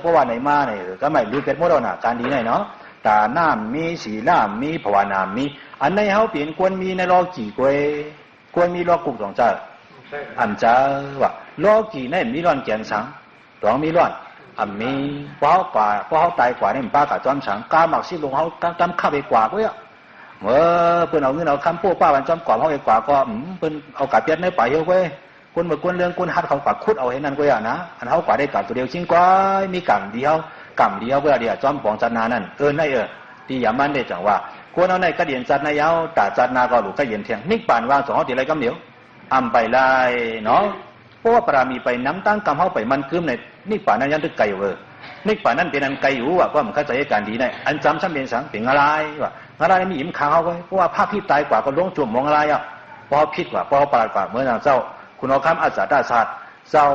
เพราะว่าในมาเนี่ยก็ไม่รู้เป็นโมดน่ะการดีไหนเนาะตาหน้ามีศีลามีภาวนามีอันในเขาเปลี่ยนควรมีในรอกี่กวยควรมีรอกุกสองเจ้าอันเจ้าว่ารอกี่ในมีร้อนแกนสังตองมีร้อนอันมีเพราะเขาตายกว่าเนี่ยป้ากับจอมสังกาหมักซิลงเขาจำข้าไปกว่าก็เนี่ยเพิ่นเอาเงินเอาคำพวกป้าวันจอมก่อนเขาไปกว่าก็เพิ่นเอากาเปียนในป่าเยอะเว้ยคนมาคนเรื่องคนฮัดเขาปักคุดเอาให้นั่นก็อย่างนะอันเขากว่าได้กลับตัวเดียวจริงกว่ามีกำเดียวเพื่อเดียวจอมปองจันนานั่นในที่ยามันได้จังว่าคนเอาในกระเดียนจันนายาวตาจันนาก็หลุดกระเดียนเทียงนิกป่านว่างสองเขาตีอะไรกำเหนียวอำไปไล่เนาะเพราะว่าปรามีไปน้ำตั้งกำเขาไปมันคืมในนิกป่านนั้นยันตึกไก่นิกป่านนั้นเป็นอันไก่อยู่ว่ามันเข้าใจการดีในอันจำซ้ำเป็นสังเป็นอะไรว่าอะไรมีอิ่มขาวไว้เพราะว่าภาพที่ตายกว่าก็ล้มจุ่มมองอะไรพอพิษกว่าพอปราดกว่าเมื่อเจ้าคุณเอาคำอาสาตาศาสตร์เจ้า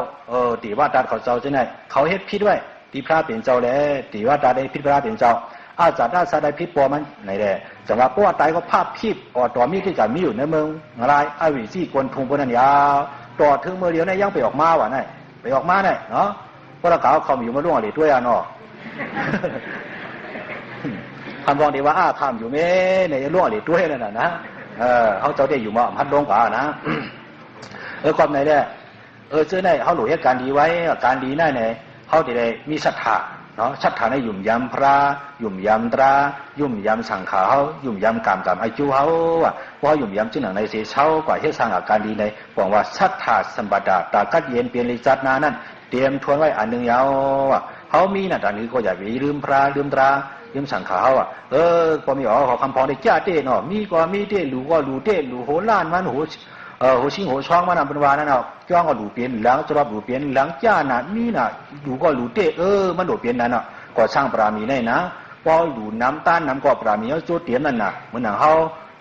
ตีว่าตาเขาเจ้าจะไหนเขาเฮ็ดพิษไว้ตีพระเป็นเจ้าแล้วตีว่าตาได้พิษพระเป็นเจ้าอาสาตาศาสตร์ได้พิษปอมันไหนแหละจังว่าเพราะว่าตายก็ภาพพิษต่อมีที่จะมีอยู่ในเมืองอะไรไอ้วิซี่กวนทุงพนันยาวต่อถึงเมื่อเดียวเนี่ยยังไปออกมาว่ะนี่ไปออกมาเนี่ยเนาะเพราะเราเขาอยู่มาล่วงอะไรด้วยเนาะคำบอกดีว่าคำอยู่เม่เนี่ยล่วงอะไรด้วยนั่นนะเขาเจ้าได้อยู่มาพัดลงกว่านะความไหนเนี่ยเจ้าไหนเขาหลุดให้การดีไว้การดีนั่นเนี่ยเขาได้มีศรัทธาเนาะศรัทธาในยุ่มยำพระยุ่มยำตรายุ่มยำสังขารเขายุ่มยำกรรมอายุเขาว่ายุ่มยำจึงหนังในเสียเช่ากว่าที่สร้างอาการดีในบอกว่าศรัทธาสัมปดาตากัดเย็นเปลี่ยนลิจัดนานั่นเตรียมทวนไว้อันหนึ่งยาวเขามีน่ะตอนนี้ก็อย่าไปลืมพระลืมตราลืมสังขารก็มีขอคำพองได้จ้าเต้เนาะมีก็มีเต้หลูก็หลูเต้หลูโหล้านมันโห หัวชิงหัวช่องมันเป็นวานั่นเนาะจ้องก็หลูเปลี่ยนหลังจะรับหลูเปลี่ยนหลังจ้าน่ะมีน่ะดูก็หลูเตมันหลูเปลี่ยนนั่นเนาะก็ช่างปรามีได้นะพอหลูน้ำต้านน้ำก็ปรามีเอาโจเตียนนั่นน่ะเหมือนหนังเขา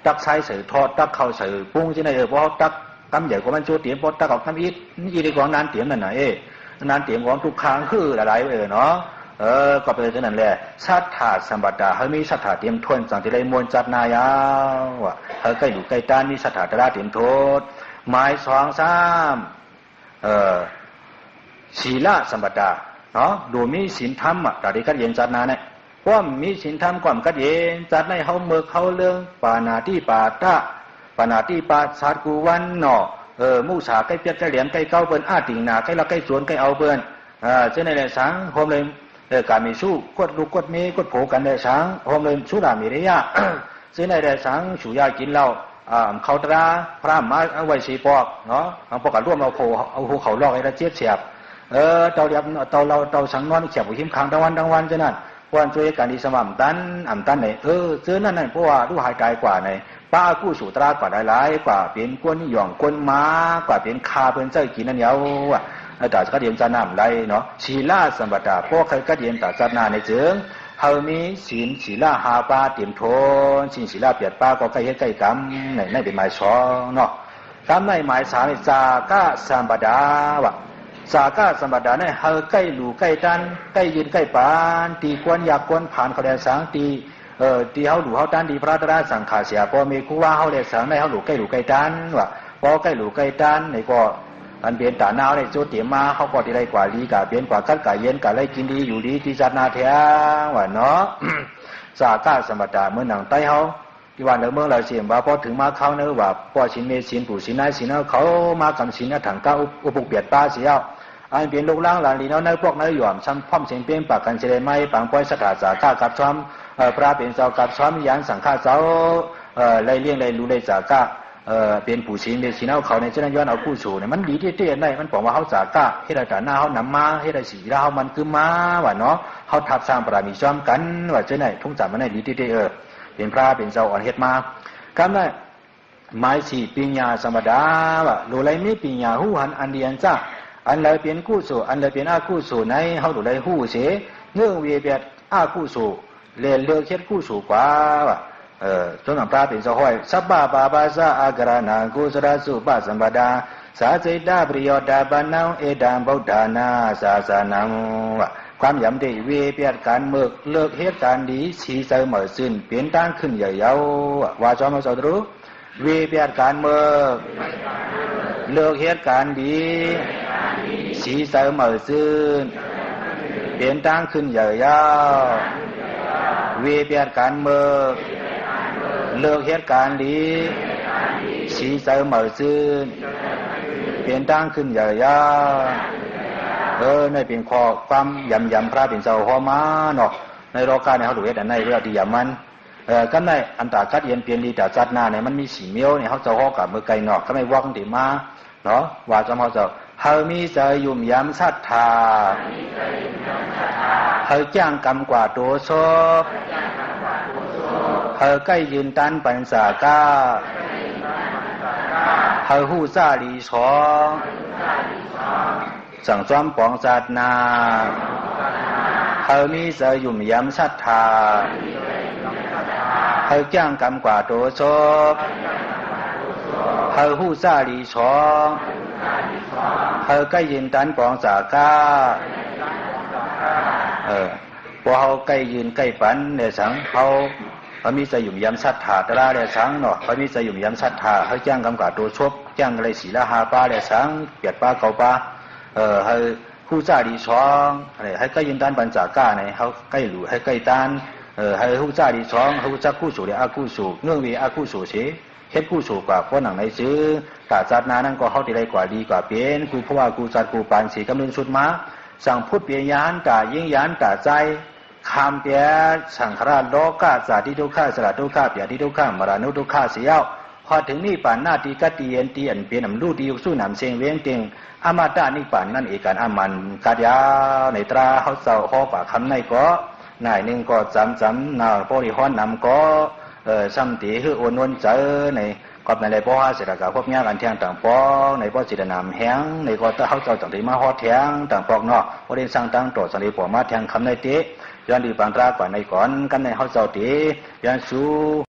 ตักใช้ใส่ทอดตักเข้าใส่ปุ้งที่ไหนพอตักกำใหญ่กว่ามันโจเตียนพอตักออกกำอีนี่ดีกว่านั้นเตียนนั่นน่ะนั้นเตียนของทุกครั้งคืออะไรเนาะก็เป็นเช่นนั้นแหละสัทธาสัมปทาเฮมีสัทธาเตรียมทวนสังติไรมวลจัดนายาวว่าเฮใกล้อยู่ใกล้ด้านมีสัทธาตระเตรียมโทษหมาย2 3ศีลสัมปทาเนาะดูมีศีลธรรมตาดิกัดเย็นจัดนาเนี่ยว่ามีศีลธรรมความกัดเย็นจัดในเฮาเมื่อเขาเรื่องปานาติปาตะปานาติปาสัตกูวันเนาะมู่สาใกล้เปียกใกล้เหลี่ยมใกล้เก้าเปิ้นอาติงนาใกล้ละใกล้สวนใกล้เอาเปิ้นเจ้าในแหละสังโฮมเลยการมีสู้กดลูกกดเมกดโผกันได้สังโฮมเลยสู้รามีระยะเจ้าในแหละสังสุยากินเหล้าเขาตราพระมาเอาไว้สีปอกเนาะเอาปอกกันร่วมเอาโผเอาหูเขาลอกให้ละเจี๊ยบเสียบเตาเดียบเตาเราเตาสังนอนเสียบหิมขังทั้งวันเจ้านั่นวันช่วยกันดีสม่ำตันไหนเจอนั่นเพราะว่ารู้หายใจกว่าไหนป้ากู้สู่ตรากว่าหลายกว่าเป็นก้นหย่องก้นม้ากว่าเป็นคาเป็นเจ้ากินนั่นเยาแต่ก็เดียนจะนำไรเนาะศีลสัมปทาพวกใครก็เดียนแต่จัดนาในเจิงเฮามีศีลหาปาเตรียมโทนศีลเปียดป้าก็ใกล้เฮ็ดใกล้กรรมในเป็นหมาย2เนาะกรรมในหมาย3จากะสัมปทาว่ะจากะสัมปทาเนี่ยเฮาใกล้หลู่ใกล้ตันใกล้ยืนใกล้ปานตีกวนอยากกวนผ่านเขาแดงสังตีตีเฮาหลู่เฮาตันดีพระตระสังขาเสียพอมีคู่ว่าเฮาแดงสังในเฮาหลู่ใกล้ตันว่ะพอใกล้หลู่ใกล้ตันในก็อันเปลี่ยนตาหนาวในโจเตียมาเขาก็ที่ไรกว่าดีกาเปลี่ยนกว่ากัดกาเย็นกาไรกินดีอยู่ดีที่จัดนาเทียว่าเนาะ จากะสัมปทาเมื่อหนังไตเขาที่ว่าเมืองเราเสียงว่าพอถึงมาเขาเนื้อว่าพอชินเมชินปู่ชินนายชินเนื้อเขามากำชินถังก้าอุปกเปียดป้าเสียอันเปลี่ยนลูกล่างหลานลีเนาะในพวกนั้นหย่อมซ้ำพ่อมเสียงเปลี่ยนปากกันเฉลยไม่ปังป้อยสถาจากะกับซ้ำพระเป็นเจ้ากับซ้ำยันสังฆาเจ้าไล่เลี้ยงไล่รู้ไล่จากะเป็นผู้ชินเดชินเอาเขาในเจ้าย้อนเอากู้สู่เนี่ยมันดีที่เตี้ยได้มันบอกว่าเขาจากะให้ได้แต่หน้าเขานำมาให้ได้สีเรามันคือมาว่าเนาะเขาทับสร้างปรามีซ้อมกันว่าเจ้าไหนทุ่งจับมันได้ดีที่เตี้ยเป็นพระเป็นเจ้าอ่อนเฮ็ดมาคำนั้นหมายสี่ปัญญาสมดาว่าโดยไรไม่ปัญญาหูหันอันเดียนจ้าอันไรเป็นกู้สู่อันไรเป็นอากู้สู่ในเขาโดยไรหูเสียเงื่อนเวียเบียดอากู้สู่เรียนเลือกเฮ็ดกู้สู่กว่าว่าจนพระเป็นเจ้าห้อยสัพพะปาปาสะอากรณังกุศลสุปสัมปทาสาจิตาปริโยดาปนังเอดังบุตธานาศาสนังความยำดีเวเปียดการเมือกเลิกเหตุการณ์ดีสีเสมอสิ้นเปลี่ยนตั้งขึ้นใหญ่เยาวว่าจอมสดรู้เวเปียดการเมือกเลิกเหตุการณ์ดีสีเสมอสิ้นเปลี่ยนตั้งขึ้นใหญ่เยาวเวเปียดการเมือกเลิกเหตุการณ์ดีสีเสมอสิ้นเปลี่ยนตั้งขึ้นใหญ่ยาในเป็นข้อความยำพระเป็นเจ้าหัวมาเนาะในโลกาในเขาดูเฮ็ดอันในเรื่องที่ยำมันก็ในอันตากัดเย็นเปลี่ยนดีแต่จัดหน้าเนี่ยมันมีสีเมียวเนี่ยเขาเจ้าหัวกับมือไก่เนาะก็ไม่ว่างดีมาเนาะว่าจะเขาเจ้าเฮามีใจยุ่มยำศรัทธาเฮาจ้างกรรมกว่าตัวโซเฮาใกล้ยืนตันปัญสากาเฮาหู้ซาลีชองสั่งซ้อมปองศาสนาเฮามีใจยุ่มยำศรัทธาเฮาจ้างกรรมกว่าตัวโซเฮาหู้ซาลีชองเฮาใกล้ยืนตันปองสากาพอเฮาใกล้ยืนใกล้ปันเนี่ยสังเขามีใจยุ่มยำศรัทธาตระเนี่ยสังเนาะเขามีใจยุ่มยำศรัทธาเฮาจ้างกรรมกว่าตัวชบจ้างอะไรศีลหาปาเนี่ยสังเปียดปาเก่าปาเฮาผู้ซาลีชองอะไรให้ใกล้ยืนตันปัญสากาเนี่ยเฮาใกล้หลู่ให้ใกล้ตันให้ผู้ซาลีชองเฮาจักกู้สู่เนี่ยอากู้สู่เงื่อนวีอากู้สู่เสียเฮ็ดกู้สู่กว่าเพราะหนังในซื้อตาจัดนานั่นก็เข้าที่ไรกว่าดีกว่าเป็นกูเพราะว่ากูจัดกูปานสีกำลังชุดมาสั่งพุทธเปียยานตายิ่งยานตาใจคำเปียสังขารโลกาสาธิทุกข้าสละทุกข้าเปียที่ทุกข้ามรณุทุกข้าเสียวพอถึงนี่ป่านหน้าตีกัตีเย็นตีอันเปลี่ยนำรูดีสู้นำเสียงเวียงเก่งอมาตานิป่านนั่นเอกการอามันกาดยาในตราเขาเศร้าข้อป่าคำในก็นายหนึ่งก็จำนาโพริฮอนนำก็ซ้ำตีคือโอนวนเจอใน ก็ในในป้อหาเสร็จแล้วก็พบญากันเทียงต่างป้อในป้อจิตนามแห้งในก็ตะเขาเจ้าต่างที่มาฮอดเทียงต่างปอกเนาะบ่ได้สร้างตั้งโตสันติปอมาแทงคำในติย้อนดีปานตรากว่าในก่อนกันในเฮาเจ้าติย้อนสู้